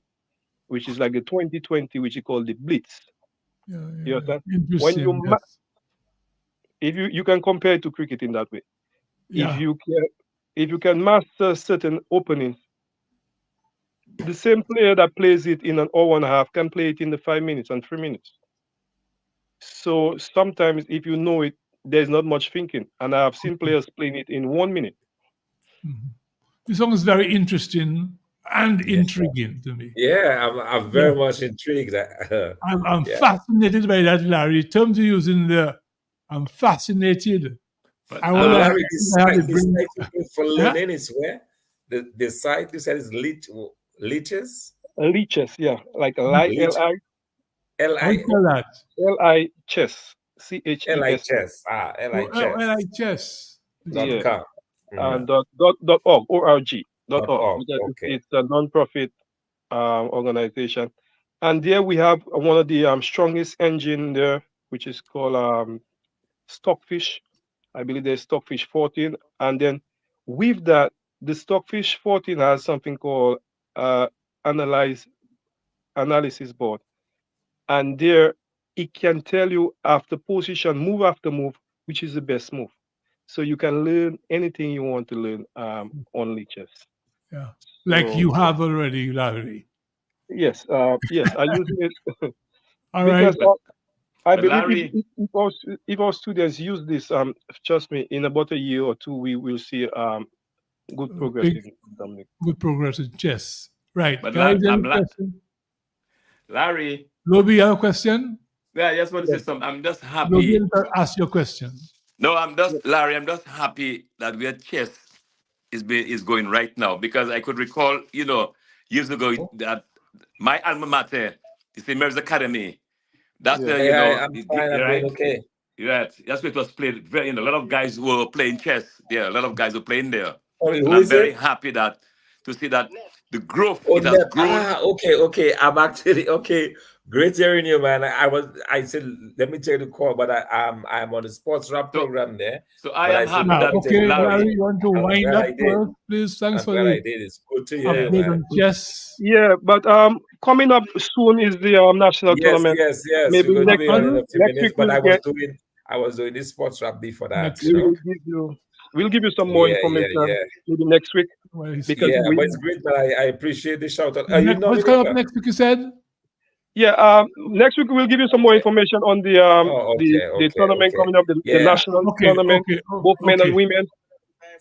which is like the 2020, which is called the blitz. You understand? When if you can compare it to cricket in that way. If you can master certain openings, the same player that plays it in an hour and a half can play it in the 5 minutes and 3 minutes. So sometimes if you know it, there's not much thinking. And I have seen players playing it in 1 minute. This song is very interesting and intriguing to me. Yeah, I'm very much intrigued. I'm fascinated by that, Larry. The terms you're using there, I'm fascinated. Larry, the site for learning is where? The site you said is Lichess? Lichess, yeah. Like L-I chess. C-H-E-S. L-I chess. L-I chess. .com. And .org, O-R-G. .org. Okay. It's a non-profit organization. And there we have one of the strongest engine there, which is called Stockfish. I believe there's Stockfish 14. And then with that, the Stockfish 14 has something called analysis board. And there it can tell you after position, move after move, which is the best move. So you can learn anything you want to learn on Lichess. Yeah, like you have already, Larry. Yes, I use it. All right. I believe if our students use this, trust me, in about a year or two, we will see good progress. Good progress in chess. Right. But Larry. Lobi, you have a question? Yeah, I just want to say something. I'm just happy. Lobi, ask your question. No, Larry, I'm just happy that where chess is going right now, because I could recall, years ago that my alma mater, the St. Mary's Academy, That's Yeah. the, you know, I'm fine. I'm right? doing okay. Right. That's where it was played. Very, you know, a lot of guys were playing chess. Yeah, a lot of guys were playing there. Oh, And who I'm is very it? happy that to see that the growth, Oh, it has Nep. grown. Okay. I'm actually okay. Great hearing you, man. I said let me take the call, but I'm on the sports rap program there. So I But am I said happy let that me take the Okay, call. Larry, you want to I'm wind glad up I did. for us, please? Thanks I'm for glad the I did. It's good to hear, update man. on chess. Yeah, but coming up soon is the national tournament. Yes. Maybe We're going to next be on in a few next minutes, week but we'll get I was doing this sports rap before that. Next You week. know? we'll give you some more Yeah. information maybe next week because Yeah, but it's great, but I appreciate the shout out. Are you What's coming up nominated? next week, you said? yeah, next week we'll give you some more information on the the tournament coming up, the national tournament, both men and women.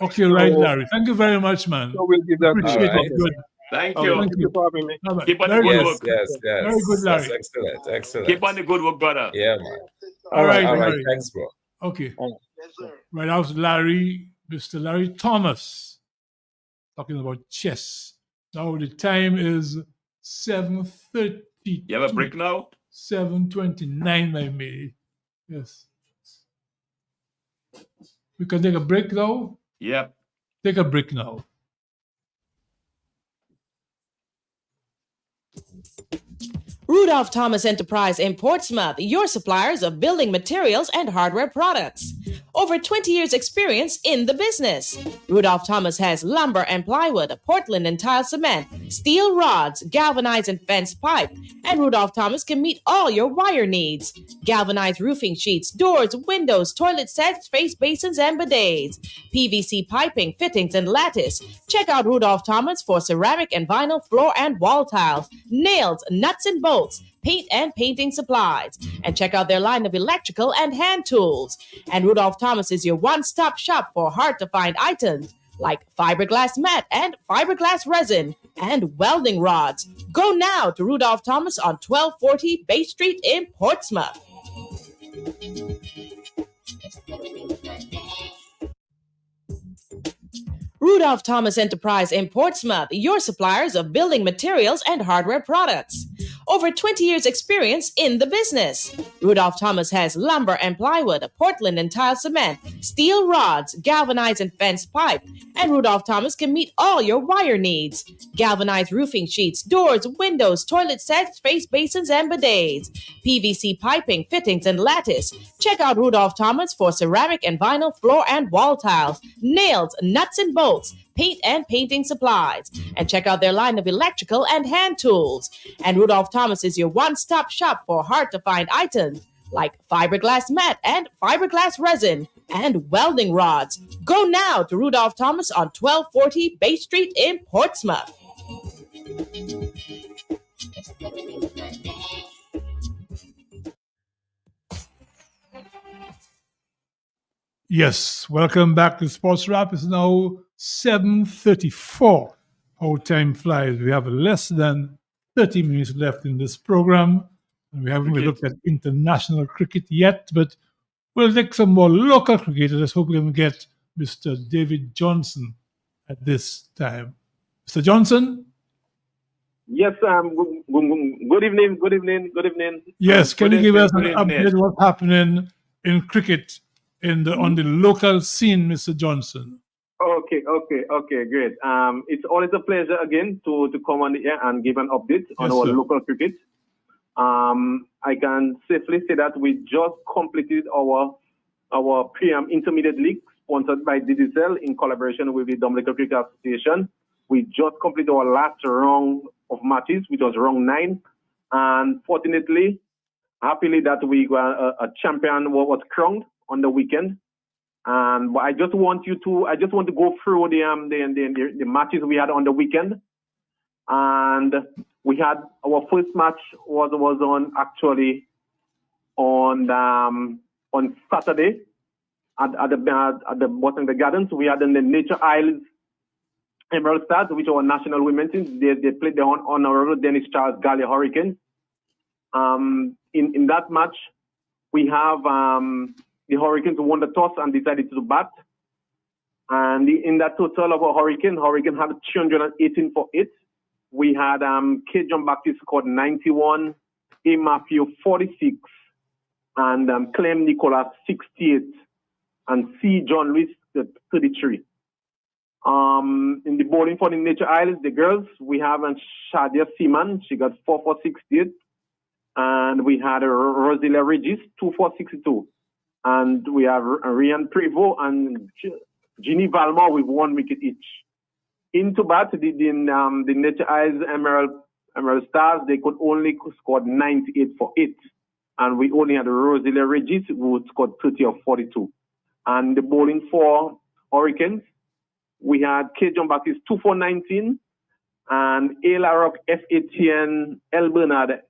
Okay, right, Larry. Thank you very much, man. So we'll give that. Appreciate it. Good. Thank Okay, you. thank you for having me. Bye-bye. Keep on the Very good good. work. Yes. Very good, Larry. That's excellent. Keep on the good work, brother. Yeah, man. All right, All right. Larry. Thanks, bro. Okay. Right, that was Larry, Mr. Larry Thomas, talking about chess. Now the time is 7:30. You have a break now? 7:29 by me. Yes. We can take a break now. Yep. Take a break now. Rudolph Thomas Enterprise in Portsmouth, your suppliers of building materials and hardware products. Over 20 years experience in the business. Rudolph Thomas has lumber and plywood, Portland and tile cement, steel rods, galvanized and fenced pipe, and Rudolph Thomas can meet all your wire needs. Galvanized roofing sheets, doors, windows, toilet sets, face basins, and bidets. PVC piping, fittings, and lattice. Check out Rudolph Thomas for ceramic and vinyl floor and wall tiles, nails, nuts and bolts, paint and painting supplies. And check out their line of electrical and hand tools. And Rudolph Thomas is your one-stop shop for hard-to-find items like fiberglass mat and fiberglass resin and welding rods. Go now to Rudolph Thomas on 1240 Bay Street in Portsmouth. Rudolph Thomas Enterprise in Portsmouth, your suppliers of building materials and hardware products. Over 20 years experience in the business. Rudolph Thomas has lumber and plywood, Portland and tile cement, steel rods, galvanized and fenced pipe, and Rudolph Thomas can meet all your wire needs. Galvanized roofing sheets, doors, windows, toilet sets, face basins, and bidets. PVC piping, fittings, and lattice. Check out Rudolph Thomas for ceramic and vinyl floor and wall tiles, nails, nuts and bolts, paint and painting supplies. And check out their line of electrical and hand tools. And Rudolph Thomas is your one-stop shop for hard-to-find items like fiberglass mat and fiberglass resin and welding rods. Go now to Rudolph Thomas on 1240 Bay Street in Portsmouth. Yes, welcome back to Sports Wrap. It's now 7:34. How time flies. We have less than 30 minutes left in this program. And we haven't really looked at international cricket yet, but we'll take some more local cricket. Let's hope we can get Mr. David Johnson at this time. Mr. Johnson? Yes, good evening, good evening, good evening. Yes, can you give us an Good update evening. what's happening in cricket on the local scene, Mr. Johnson? Okay, great. It's always a pleasure again to come on the air and give an update on Yes, our sir. local cricket. I can safely say that we just completed our PM Intermediate League sponsored by Digicel in collaboration with the Dominican Cricket Association. We just completed our last round of matches, which was round 9, and fortunately, happily that we were a champion was crowned on the weekend. And but I just want to go through the matches we had on the weekend. And we had our first match was on Saturday at the Botanical Gardens. We had in the Nature Isles Emerald Stars, which are our national women's team. They played the honorable Dennis Charles Galley Hurricanes. In that match, we have the Hurricanes won the toss and decided to bat. And in that total of a Hurricane had 318 for it. We had Kate John Baptiste scored 91, A. Matthew 46, and Clem Nicholas 68, and C. John Lewis 33. In the bowling for the Nature Isles, the girls, we have Shadia Seaman, she got 4 for 68, and we had Rosilla Regis 2 for 62, and we have Rian Prevost and Ginny Valmore with 1 wicket each. Into bat, the Nature Isles Emerald Stars, they could only score 98 for 8, and we only had Rosilla Regis who scored 30 of 42. And the bowling for Hurricanes, we had K. John Baptiste 2 for 19, and A. Larocque, F. Etienne, L. Bernard,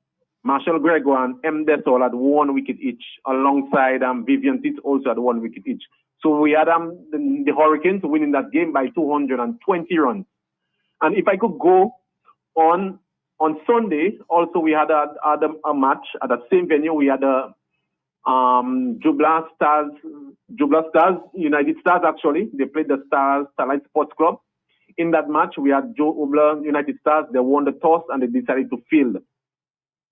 Marshall Gregoire, and M. Desol had 1 wicket each, alongside Vivian Titz also had 1 wicket each. So we had the Hurricanes winning that game by 220 runs. And if I could go on Sunday, also we had a match at the same venue. We had a Jubla Stars, United Stars actually. They played the Starlight Sports Club. In that match, we had Jubla United Stars. They won the toss and they decided to field.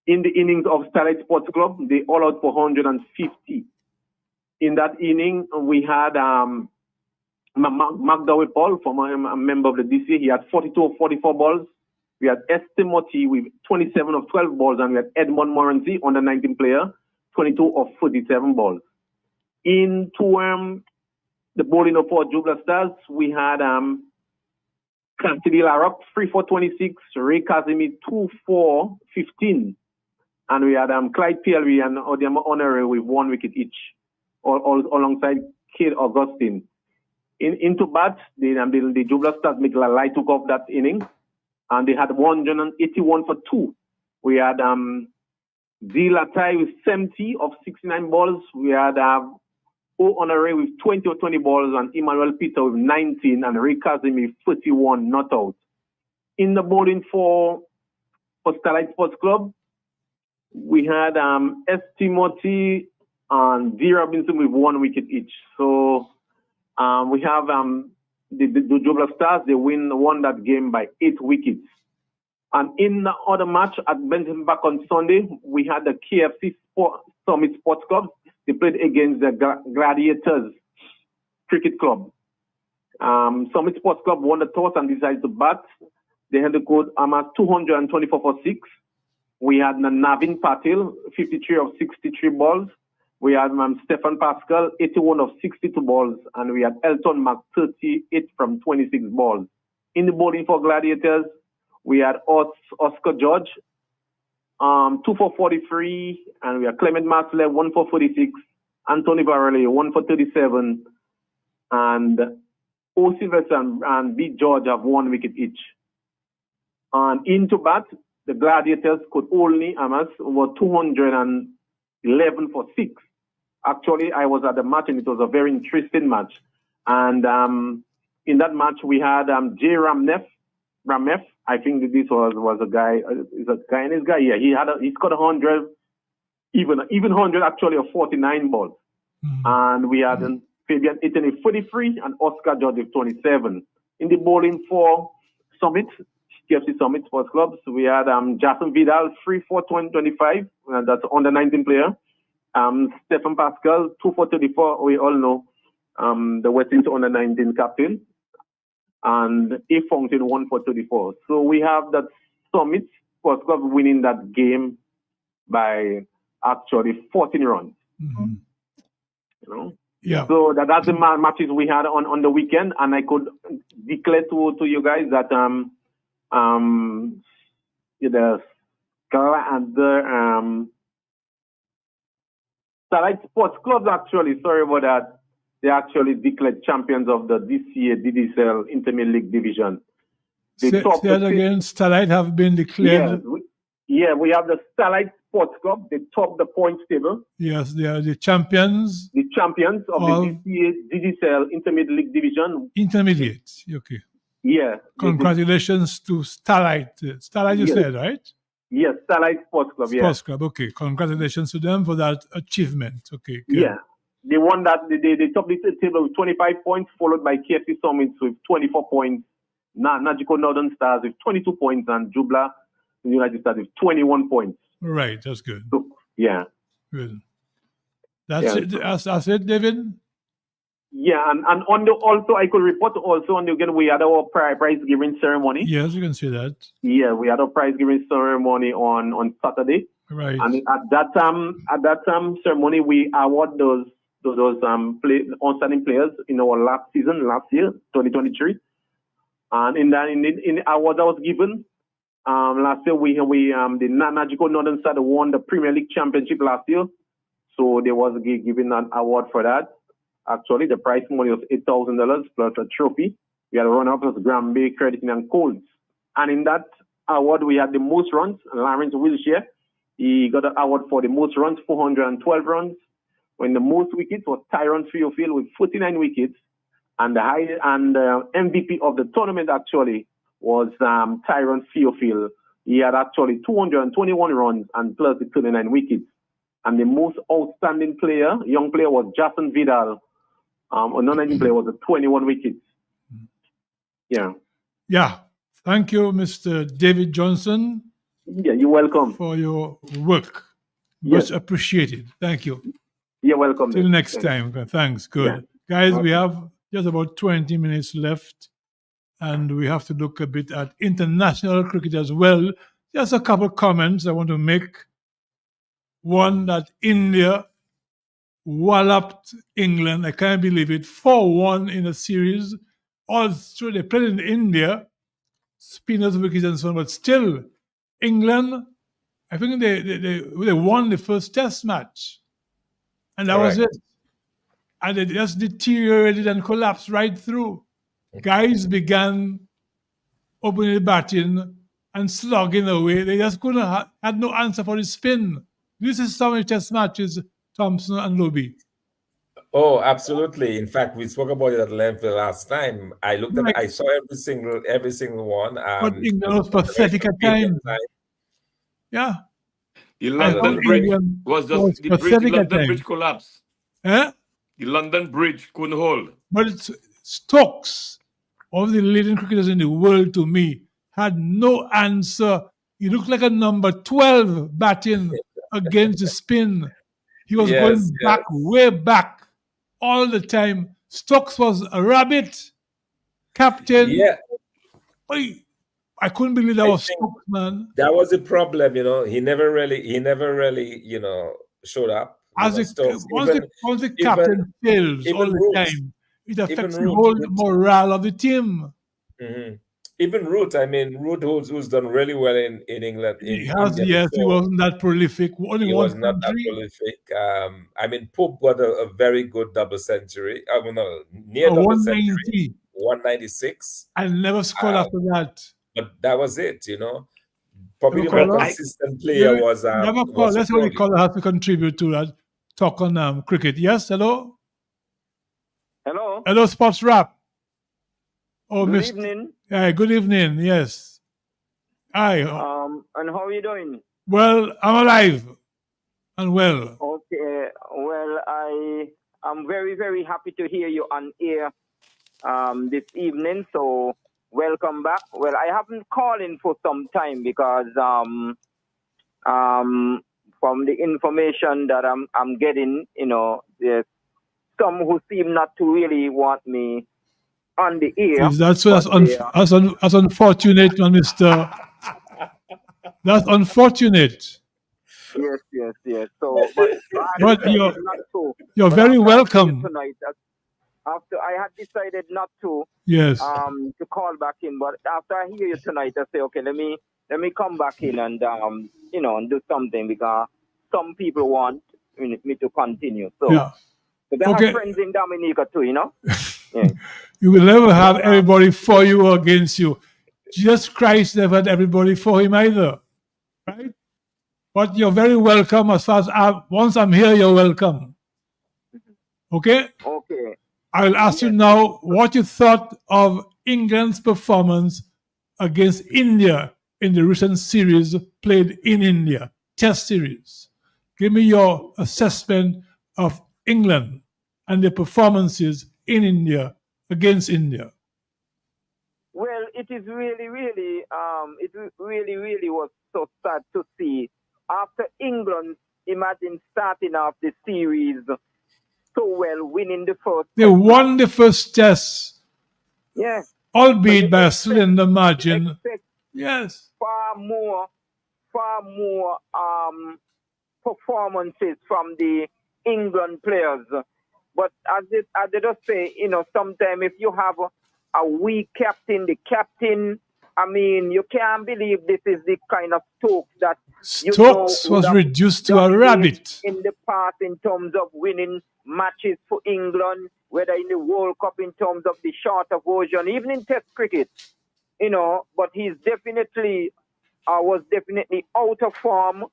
In the innings of Starlight Sports Club, they all out for 150. In that inning, we had McDowell Paul, a member of the DC. He had 42 of 44 balls. We had S. Timothy with 27 of 12 balls, and we had Edmond Morency, under 19 player, 22 of 47 balls. Into the bowling of 4 Jubla Stars, we had Cassidy Larocque, 3 for 26, Ray Kazimi, 2 for 15, and we had Clyde Pielry and Odiama Honore with 1 wicket each, all alongside Kate Augustine. Into bat, the Jubla Stars, Mikla Lai took off that inning, and they had 181 for 2. We had D. Latai with 70 of 69 balls. We had O. Honore with 20 of 20 balls, and Emmanuel Peter with 19, and Ray Kazimi with 31 not out. In the bowling for Starlight Sports Club, we had S. Timothy and D. Robinson with 1 wicket each. So we have the Jubla Stars, they won that game by 8 wickets. And in the other match at Benton Park on Sunday, we had the KFC Summit Sports Club. They played against the Gladiators Cricket Club. Summit Sports Club won the toss and decided to bat. They had the code 224 for 6. We had Navin Patil, 53 of 63 balls. We had Stefan Pascal, 81 of 62 balls. And we had Elton Mack, 38 from 26 balls. In the bowling for Gladiators, we had Oscar George, 2 for 43, and we had Clement Marcellet, 1 for 46, Anthony Varelli, 1 for 37, and O. Sylvester and B. George have 1 wicket each. And into bat, the Gladiators could only amass over 211 for 6. Actually, I was at the match, and it was a very interesting match. And in that match, we had J. Ramef. I think this was a guy. Is a guy and his guy. Yeah, he scored 100, even 100 actually of 49 balls. And we had Fabian Itten with 43 and Oscar George with 27. In the bowling for Summit, KFC Summit Sports Clubs, we had Jason Vidal 3 for 25. That's under 19 player. Stephen Pascal 2 for 34. We all know the West Indies under 19 captain. And A. Fountain 1 for 34. So we have that Summit Sports Club winning that game by actually 14 runs. Mm-hmm. You know? Yeah. So that's the matches we had on the weekend, and I could declare to you guys that Starlight Sports Club actually, sorry about that, they actually declared champions of the DCA DDSL Intermediate League Division. Say that again, Starlight have been declared. Yeah, we have the Starlight Sports Club. They top the points table. Yes, they are the champions. The champions of the DCA DDSL Intermediate League Division. Intermediate, okay. Yeah. Congratulations to Starlight. Starlight, you said, right? Yes, Starlight Sports Club, Sports Club, okay. Congratulations to them for that achievement. Okay. Good. Yeah. They won that. They topped the table with 25 points, followed by KFC Summits with 24 points, Nagico Northern Stars with 22 points, and Jubla United Stars with 21 points. Right, that's good. Yeah. Good. That's Yeah. it. That's it, David. Yeah, and on the also I could report also on the again we had our prize giving ceremony. Yes, you can see that. Yeah, we had a prize giving ceremony on Saturday. Right. And at that ceremony we award those outstanding players in our last year, 2023. And in the award that was given, last year we the Magical Northern Side won the Premier League Championship last year. So there was given an award for that. Actually, the prize money was $8,000 plus a trophy. We had a runner-up as Granby, Credit and Colts. And in that award, we had the most runs, Lawrence Wilshire. He got an award for the most runs, 412 runs. When the most wickets was Tyrone Theophile with 49 wickets. And the MVP of the tournament actually was Tyrone Theophile. He had actually 221 runs and plus the 29 wickets. And the most outstanding player, young player, was Jason Vidal. A non-Nigerian player was 21 wickets. Yeah. Yeah. Thank you, Mr. David Johnson. Yeah, you're welcome. For your work. Yes. Much appreciated. Thank you. You're welcome. Till next time. Thanks. Good. Yeah. Guys, Okay. we have just about 20 minutes left, and we have to look a bit at international cricket as well. Just a couple comments I want to make. One, that India walloped England. I can't believe it. 4-1 in a series. All through they played in India, spinners, wickets, and so on. But still, England, I think they won the first Test match, and that was it. And it just deteriorated and collapsed right through. Guys began opening the batting and slugging away. They just couldn't had no answer for the spin. This is so many Test matches, Thompson and Lobby. Oh, absolutely. In fact, we spoke about it at length the last time. I looked at, I saw every single one. But England was pathetic at times. Yeah. The London Bridge was just the London Bridge collapse. Eh? The London Bridge couldn't hold. But Stokes, one of the leading cricketers in the world to me, had no answer. He looked like a number 12 batting against the spin. He was going back, way back, all the time. Stokes was a rabbit, captain. Yeah. I couldn't believe that was Stokes, man. That was the problem, you know. He never really, you know, showed up. Once the captain fails all the time, it affects the whole morale of the team. Mm-hmm. Even Root, I mean, Root, who's done really well in England. He wasn't that prolific. He was not that prolific. I mean, Pope got a very good double century. Near double century. 196. I never scored after that. But that was it, you know. Probably the more consistent player was. Let's only call has to contribute to that talk on cricket. Yes, hello? Hello? Hello, Sports Rap. Oh, good evening. Good evening, yes. Hi. And how are you doing? Well, I'm alive and well. Okay, well, I am very, very happy to hear you on air this evening, so welcome back. Well, I haven't called in for some time because from the information that I'm getting, you know, there's some who seem not to really want me on the air. That's unfortunate, Mr. That's unfortunate. Yes. So, but you're very welcome. Tonight, after I had decided not to, to call back in, but after I hear you tonight, I say, okay, let me come back in and you know, and do something because some people want me to continue. So, but I have friends in Dominica too, you know. Yeah. You will never have everybody for you or against you. Jesus Christ never had everybody for him either, right? But you're very welcome. As far as once I'm here, you're welcome. Okay. Okay. I will ask you now what you thought of England's performance against India in the recent series played in India, Test series. Give me your assessment of England and the performances in India against India. Well, it is really, really was so sad to see after England, imagine starting off the series so well, winning the first. They won the first test. Yeah. Albeit by a slender margin. Yes. Far more performances from the England players. But as they just say, sometimes if you have a weak captain, the captain, I mean, you can't believe this is the kind of Stokes that Stokes was reduced to a rabbit in the past in terms of winning matches for England, whether in the World Cup in terms of the shorter version, even in Test cricket, but he's definitely was definitely out of form.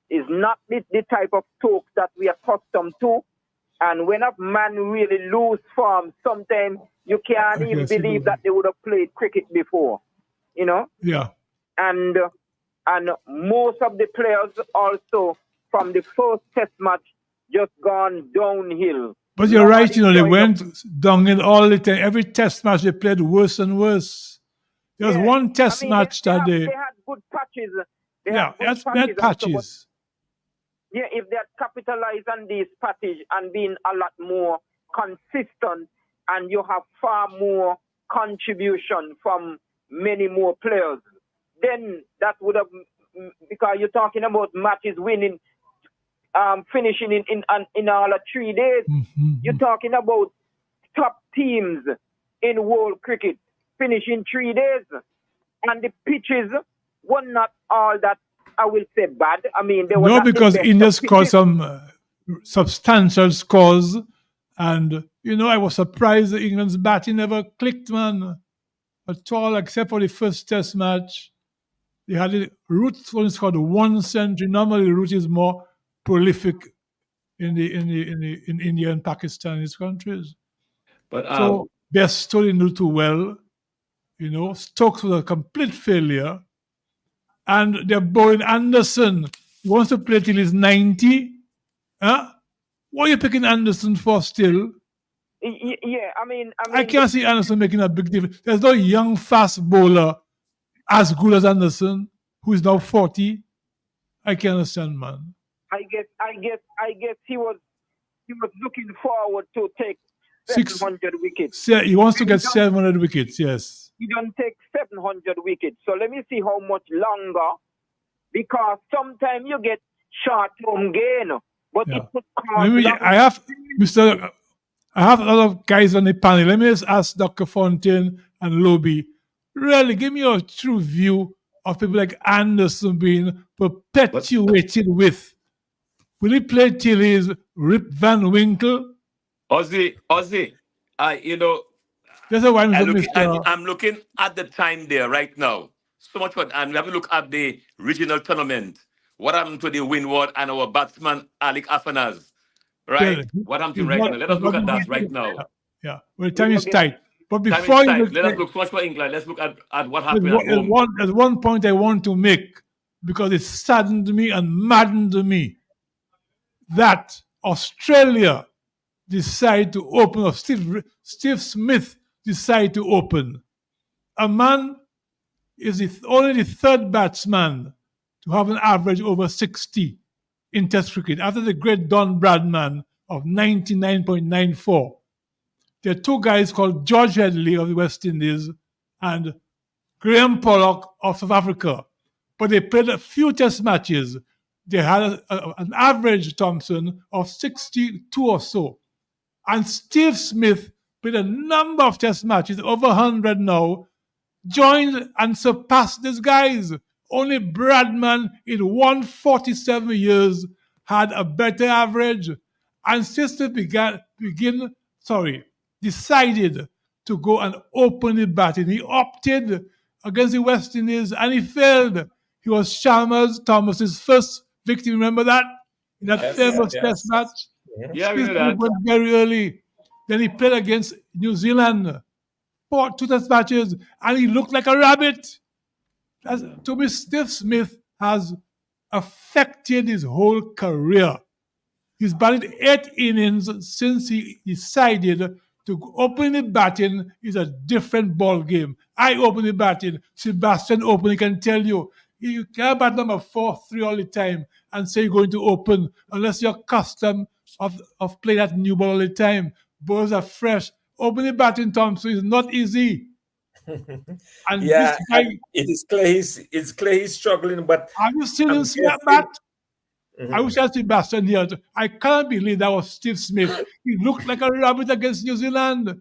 Is not the type of Stokes that we are accustomed to. And when a man really lose form, sometimes you can't even believe that they would have played cricket before, Yeah. And most of the players also from the first Test match just gone downhill. But you're right, they went downhill all the time. Every Test match they played worse and worse. There was one Test match that they had good patches. They had patches. Yeah, if they had capitalized on these patches and been a lot more consistent, and you have far more contribution from many more players, then that would have, because you're talking about matches winning, finishing in all of 3 days. Mm-hmm. You're talking about top teams in world cricket finishing 3 days, and the pitches were not all that I will say bad. I mean, they were no, not because the best India of scored pitches. some substantial scores, and I was surprised that England's batting never clicked, man, at all, except for the first Test match. They had Root only scored 1 century. Normally, Root is more prolific in India and Pakistan, these countries. But So Bairstow didn't do too well. Stokes was a complete failure. And they're bowling Anderson. He wants to play till he's 90. Huh? What are you picking Anderson for still? Yeah, I mean, I can't see Anderson making a big difference. There's no young, fast bowler as good as Anderson, who is now 40. I can't understand, man. I guess he was looking forward to take 700 wickets. He wants to get 700 wickets, yes. He don't take 700 wickets. So let me see how much longer, because sometimes you get short-term gain, but it could cause I have a lot of guys on the panel. Let me just ask Dr. Fontaine and Lobby. Really, give me a true view of people like Anderson being perpetuated with. Will he play till he's Rip Van Winkle? Ozzy, That's a one I'm looking at the time there right now. So much fun. And we have to look at the regional tournament. What happened to the Windward and our batsman, Alec Afanaz? Right? Yeah. What happened to right now? Let us look at that right now. Yeah. Well, time is tight. But Time is before you tight. Let us look so much for England. Let's look at what happened at there's home. there's one point I want to make, because it saddened me and maddened me that Australia decided to open, or Steve Smith decided to open. A man is only the third batsman to have an average over 60 in Test cricket, after the great Don Bradman of 99.94. There are two guys called George Headley of the West Indies and Graham Pollock of South Africa. But they played a few Test matches. They had an average, Thompson, of 62 or so. And Steve Smith played a number of Test matches, over 100 now, joined and surpassed these guys. Only Bradman in 147 years had a better average. And Steve Smith decided to go and open the batting. He opted against the West Indies and he failed. He was Chalmers Thomas's first victim. Remember that? In that famous Test match? Yeah, we Steve know that. Smith went very early. Then he played against New Zealand. 2 Test matches, and he looked like a rabbit. To me, Steve Smith has affected his whole career. He's batted 8 innings since he decided to open the batting is a different ball game. I open the batting. Sebastian open, he can tell you. You can't bat number 4-3 all the time and say you're going to open unless you're accustomed of playing that new ball all the time. Balls are fresh. Opening batting, Thompson, is not easy. And Yeah, this guy, and it's clear he's struggling, but have you seen him I'm swing that guessing. bat? I wish I see Baston here. I can't believe that was Steve Smith. He looked like a rabbit against New Zealand.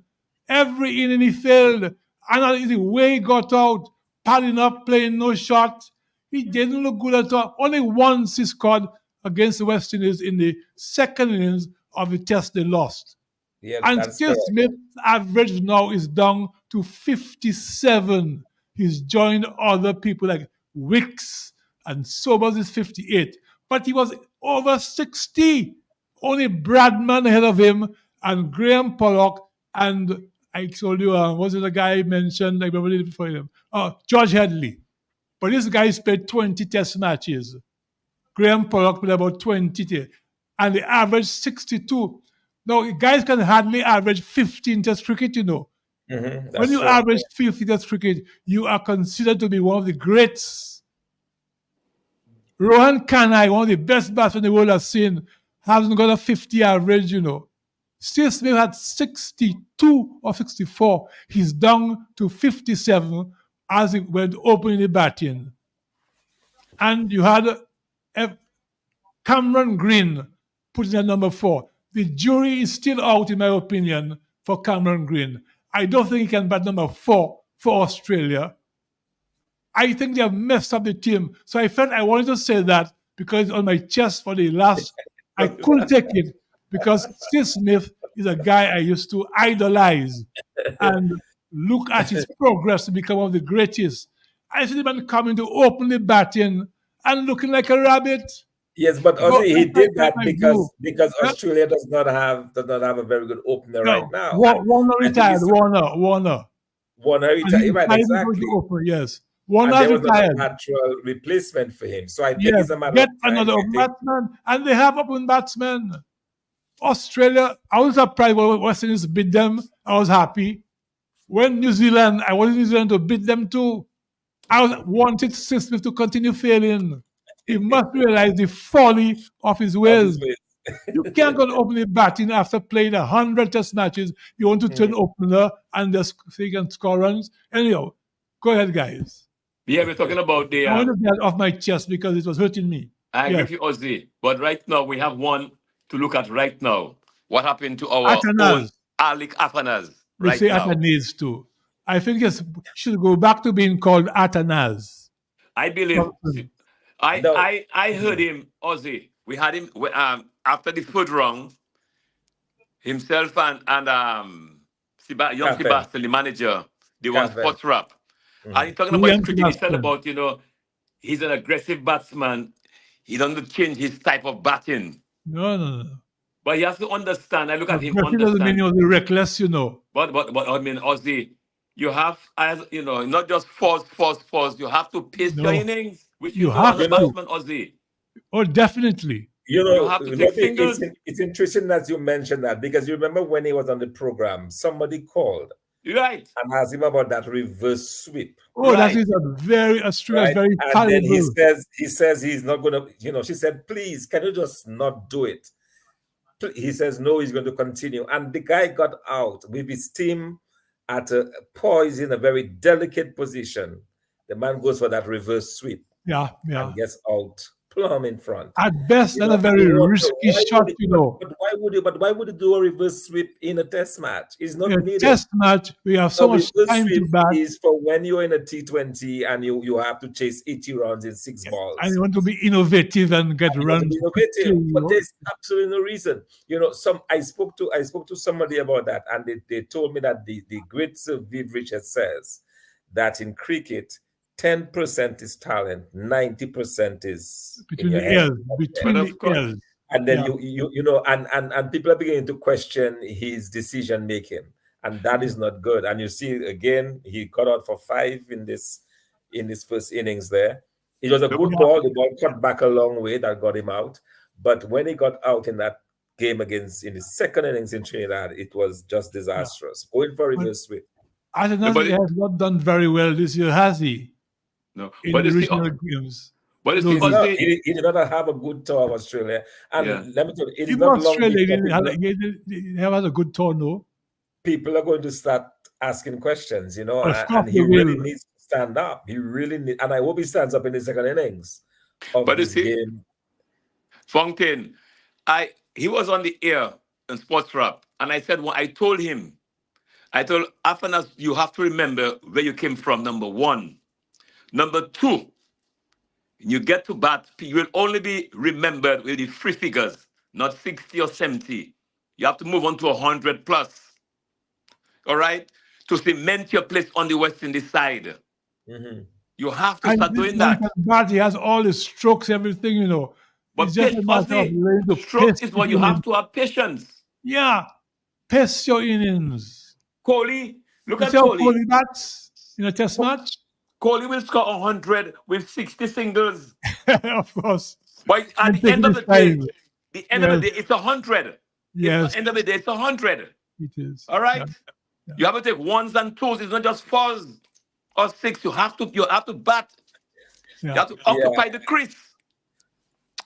Every inning he failed. And the way he got out, padding up, playing no shot. He didn't look good at all. Only once he scored against the West Indies in the second innings of the test they lost. Yeah, And that's Steve correct. Smith's average now is down to 57. He's joined other people like Wicks and Sobers is 58. But he was over 60. Only Bradman ahead of him and Graham Pollock and I told you, was it the guy I mentioned? I remember it before him. George Headley. But this guy's played 20 test matches. Graham Pollock played about 20, and the average 62. Now, guys can hardly average 15 test cricket, you know. That's When you true. average 50 test cricket, you are considered to be one of the greats. Rohan Kanai, one of the best batsmen the world has seen, hasn't got a 50 average, you know. Steve Smith had 62 or 64. He's down to 57 as he went opening the batting. And you had Cameron Green putting at number 4. The jury is still out, in my opinion, for Cameron Green. I don't think he can bat number 4 for Australia. I think they have messed up the team. So I felt I wanted to say that because it's on my chest for the last. I couldn't take it because Steve Smith is a guy I used to idolize and look at his progress to become one of the greatest. I see the man coming to open the batting and looking like a rabbit. Yes, but Go- also he did that I because do. Australia does not have a very good opener No, right now. Warner I think retired. it's- Warner. Warner And retired, he right? decided to go Exactly. to open, yes. And Warner there was not a retired. natural replacement for him. So I think Yes, it's a matter get of time. another I open think. batsman, and they have open batsmen. Australia, I was surprised when West Indies beat them. I was happy. When New Zealand, I wanted New Zealand to beat them too. Wanted Steve Smith to continue failing. He must realize the folly of his ways. You can't go and open the batting after playing 100 test matches. You want to turn opener and just so you can score runs. Anyhow, go ahead, guys. Yeah, we're talking about the. I want to get it off my chest because it was hurting me. I agree Yes. with you, Ozzy. But right now, we have one to look at right now. What happened to our Atanas. own Alec Atanas We right say now? Atanas too. I think it should go back to being called Atanas. I believe. I heard him, Ozzy. We had him after the third round. Himself and young Captain. Sebastian, the manager, they won Captain. sports rap. And he's talking about Young his cricket. He said Sebastian. about, he's an aggressive batsman. He doesn't change his type of batting. No. But he has to understand. I look at him, Aggressive doesn't mean understand. you're reckless, you know. But I mean, Ozzy, you have, as you know, not just force. You have to pace No. your innings, which You you do have as a to. batsman, Ozzy. Oh, definitely. You know, You have to take singles. it's interesting that you mentioned that because you remember when he was on the program, somebody called Right. and asked him about that reverse sweep. Oh, that Right. is Australia's Right? very And then valuable. he says he's not gonna, she said, please, can you just not do it? He says no, he's going to continue. And the guy got out with his team at a poise in a very delicate position. The man goes for that reverse sweep Yeah. and gets out plumb in front. At best, You that's know, a very you wonder, risky why would shot, he- you know. But why would you do a reverse sweep in a test match? It's not In a needed. test match, we have so A much reverse time to sweep bat, is for when you're in a T20 and you have to chase 80 runs in 6 balls. and you want to be innovative and get You want to runs. be innovative, quickly, you but know. there's absolutely no reason. I spoke to somebody about that, and they told me that the great Sir Viv Richards says that in cricket, 10% is talent, 90% is Between in your the head. ears, between But the of course. ears. And then Yeah. and people are beginning to question his decision making, and that is not good. And you see again, he got out for 5 in this first innings there. It was a good ball. The ball cut back a long way that got him out. But when he got out in that game in the second innings in Trinidad, it was just disastrous. Going for reverse sweep. Atanas has not done very well this year, has he? No, in but the you see, regional games. but you No, see, Austin, He did not have a good tour of Australia. And yeah. let me tell you, it is Even not long Australia before he never had a good tour, no. people are going to start asking questions, you know, Of and course he they really will. needs to stand up. He really need, and I hope he stands up in the second innings of But you this see, game. Fontaine, he was on the air in Sports Rap, and I said, I told him, Afanas, you have to remember where you came from, number one. Number two, you get to bat, you will only be remembered with the three figures, not 60 or 70. You have to move on to 100 plus. All right? To cement your place on the West Indies side. Mm-hmm. You have to And start this doing man that. can bat, he has all his strokes, everything, you know. But It's just a matter of learning to strokes pace is what you have to have patience. Yeah. Pace your innings. Kohli, look You at see how Kohli. Kohli bats in a test match? Kohli will score 100 with 60 singles. Of course. But at And the end taking of his the day, time. of the day, it's 100. Yes. At the end of the day, it's 100. It is. All right? Yeah. You have to take ones and twos. It's not just fours or six. You have to bat. Yeah. You have to occupy the crease.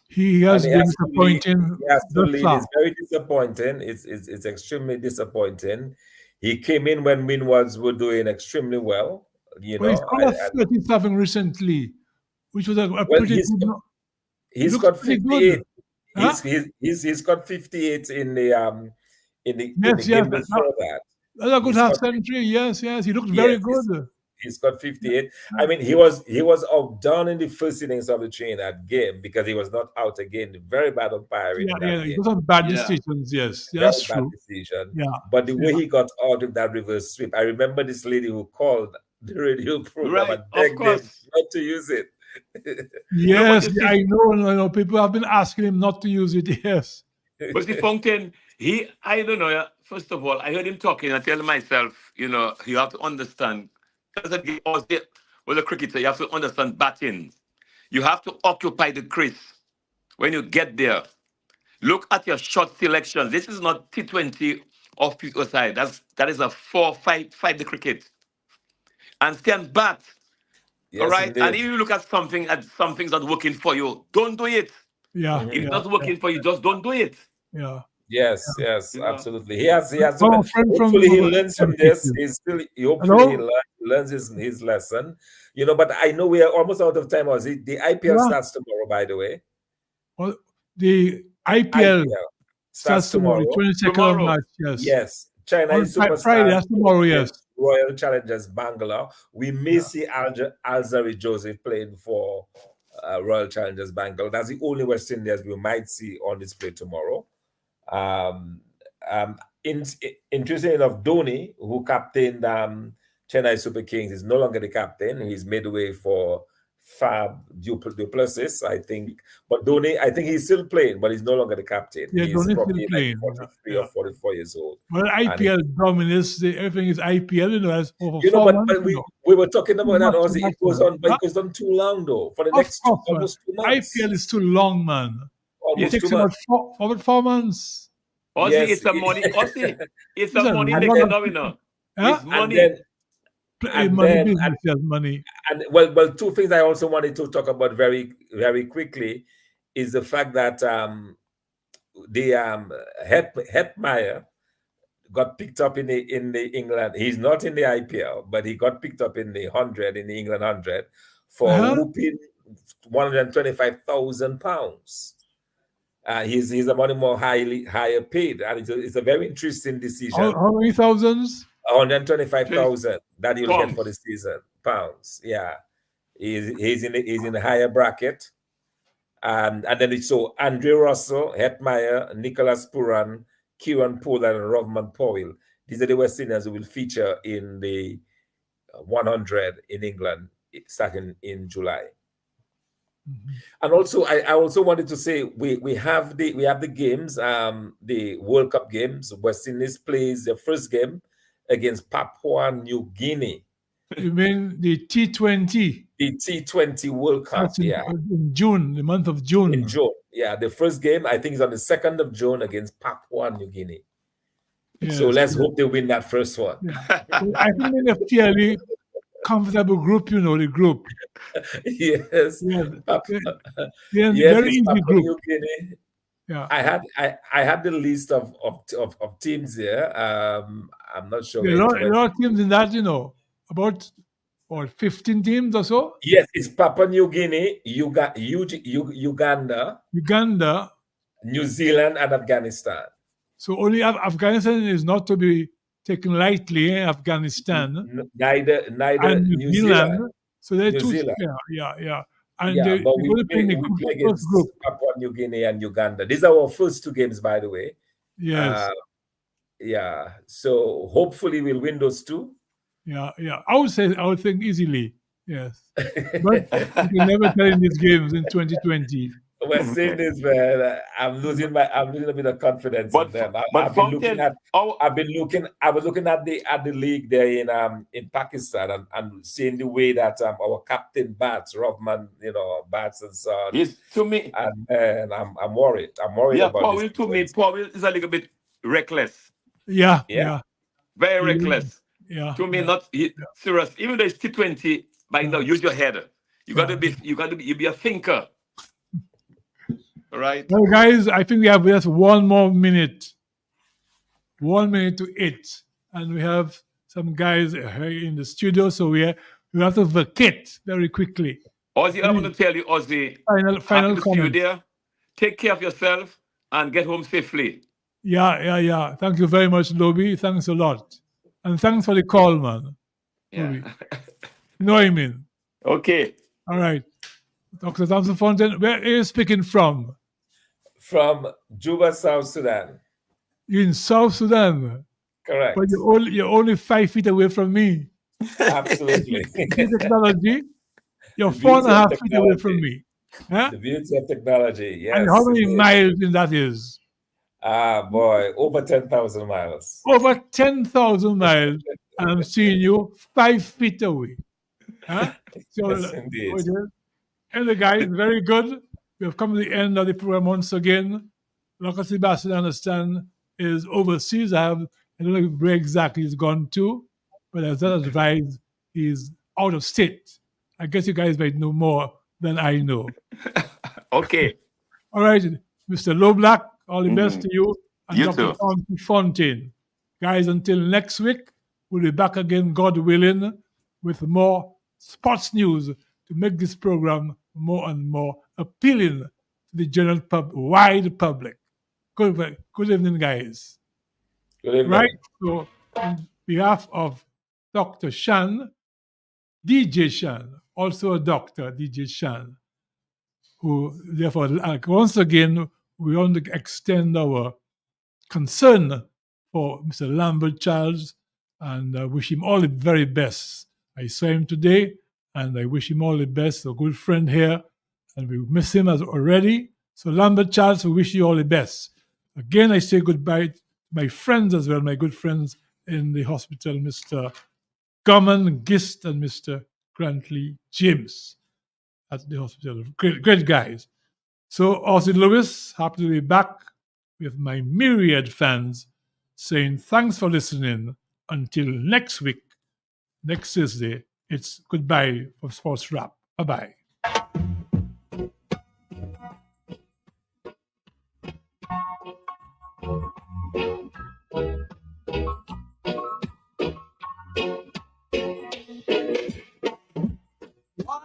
He has And been disappointing. He has to thus lead. far. It's very disappointing. It's extremely disappointing. He came in when Minwards were doing extremely well. You Well, know, he's got 37 recently, which was a well, pretty he's good. he's looks got pretty 58. good. Huh? He's got 58 in the Yes, game before that. That's a good He's half got- century. Yes. He looked very Yes, good. He's got 58. I mean, he was outdone in the first innings of the Trinidad game because he was not out again. Very bad umpiring in that Yeah, game. it was some bad decisions. Yes, Very that's bad true. decision. Yeah, But the way he got out of that reverse sweep, I remember this lady who called the radio program Right, and of begged him course. not to use it. Yes, I know. People have been asking him not to use it. Yes. But see, Fontaine, I don't know. First of all, I heard him talking. I tell myself, you have to understand. As a cricketer, you have to understand batting. You have to occupy the crease when you get there. Look at your shot selection. This is not T20 off people's side. That is a 4-5 cricket. And stand bat. Yes, all right. indeed. And if you look at something not working for you, don't do it. Yeah. If it's not working for you, just don't do it. Yeah. Yes, absolutely. He has. Oh, friend from- Hopefully, he learns from this. Hopefully, Hello? he learns his lesson. But I know we are almost out of time. The IPL starts tomorrow, by the way. Well, the IPL starts tomorrow. 22nd of March. Yes. Yes. China On is superstar. Friday. That's tomorrow. Yes. Royal Challengers Bangalore. We may see Alzari Joseph playing for Royal Challengers Bangalore. That's the only West Indians we might see on display tomorrow. Interesting enough, Dhoni, who captained Chennai Super Kings, is no longer the captain. He's made way for Fab du Plessis, I think. But Dhoni, I think he's still playing, but he's no longer the captain. Yeah, he's Dhoni's probably still playing. like 43 or 44 years old. Well, IPL dominates. Everything is IPL. As over but we were talking about that. Also, it goes on, but it goes on too long, though. For the next almost 2 months. IPL is too long, man. Almost it takes 2 about months. 4 months. Aussie, it's a money. Aussie, it's a money maker now, Huh? It's money. Money. And well, two things I also wanted to talk about very, very quickly is the fact that Hetmeyer got picked up in the England. He's not in the IPL, but he got picked up in the England 100 for whooping £125,000. He's a money more higher paid, and it's a very interesting decision. How many thousands? 125,000 that you'll get for the season. Pounds, yeah. He's in the higher bracket. And then so Andre Russell, Hetmeyer, Nicholas Puran, Kieran Pollard, and Rovman Powell. These are the West Indians who will feature in the 100 in England starting in July. And also, I also wanted to say we have the games, the World Cup games. West Indies plays their first game against Papua New Guinea. You mean the T20? The T20 World Cup, in June, the month of June. In June, yeah. The first game, I think, is on the 2nd of June against Papua New Guinea. Yes, so let's hope they win that first one. Yeah. I think they're comfortable group, you know, the group. Yes. Yeah. Yes, Very it's easy Papua group. New Guinea. Yeah. I had the list of teams here. I'm not sure. There are a lot of teams in that, you know, about 15 teams or so. Yes, it's Papua New Guinea, Uganda, New Zealand, and Afghanistan. So only Afghanistan is not to be taken lightly. Afghanistan, neither and New Zealand. So they're two. Zealand. Yeah. And yeah, but we play play against Papua New Guinea and Uganda. These are our first 2 games, by the way. Yes. Yeah. So hopefully we'll win those 2. Yeah. I would think easily. Yes. But you can never tell in these games in 2020. We're saying this, man. I'm losing a bit of confidence in them. I was looking at the league there in Pakistan and seeing the way that our captain bats, Rahman, bats and so on. Yes, to me. And I'm worried. I'm worried about Powell, this. to me, Powell is a little bit reckless. Yeah. Very reckless. Yeah. To me, not serious. Even though it's T20, by now use your head. You got to be a thinker. All right. Well, guys, I think we have just 1 more minute. 1 minute to 8. And we have some guys here in the studio, so we have to vacate very quickly. Ozzy, I want to tell you, Ozzy, final comment. There. Take care of yourself and get home safely. Yeah. Thank you very much, Lobby. Thanks a lot. And thanks for the call, man. Yeah. You know what I mean? Okay. All right. Dr. Thompson Fontaine, where are you speaking from? From Juba, South Sudan. You're in South Sudan? Correct. But you're only 5 feet away from me. Absolutely. Technology. You're 4.5 feet away from me. Huh? The beauty of technology, yes. And how many miles in that is? Boy, over 10,000 miles. Over 10,000 miles. And I'm seeing you 5 feet away. Huh? So, yes, indeed. And the guy is very good. We have come to the end of the program once again. Dr. Sebastian, I understand, is overseas. I don't know where exactly he's gone to, but as that advised, he's out of state. I guess you guys might know more than I know. Okay. All right, Mr. Loblack, all the best to you. And You Dr. too. Fontaine. Guys, until next week, we'll be back again, God willing, with more sports news to make this program more and more appealing to the general wide public. Good evening, guys. Good evening. Right, so on behalf of Dr. Shan, DJ Shan, also a doctor, DJ Shan, who therefore, once again, we want to extend our concern for Mr. Lambert Charles and wish him all the very best. I saw him today, and I wish him all the best. A good friend here, and we miss him as already. So Lambert Charles, we wish you all the best. Again, I say goodbye to my friends as well, my good friends in the hospital, Mr. Gorman Gist and Mr. Grantley James at the hospital. Great guys. So Austin Lewis, happy to be back with my myriad fans saying thanks for listening. Until next week, next Thursday, it's goodbye from Sports Wrap. Bye-bye. One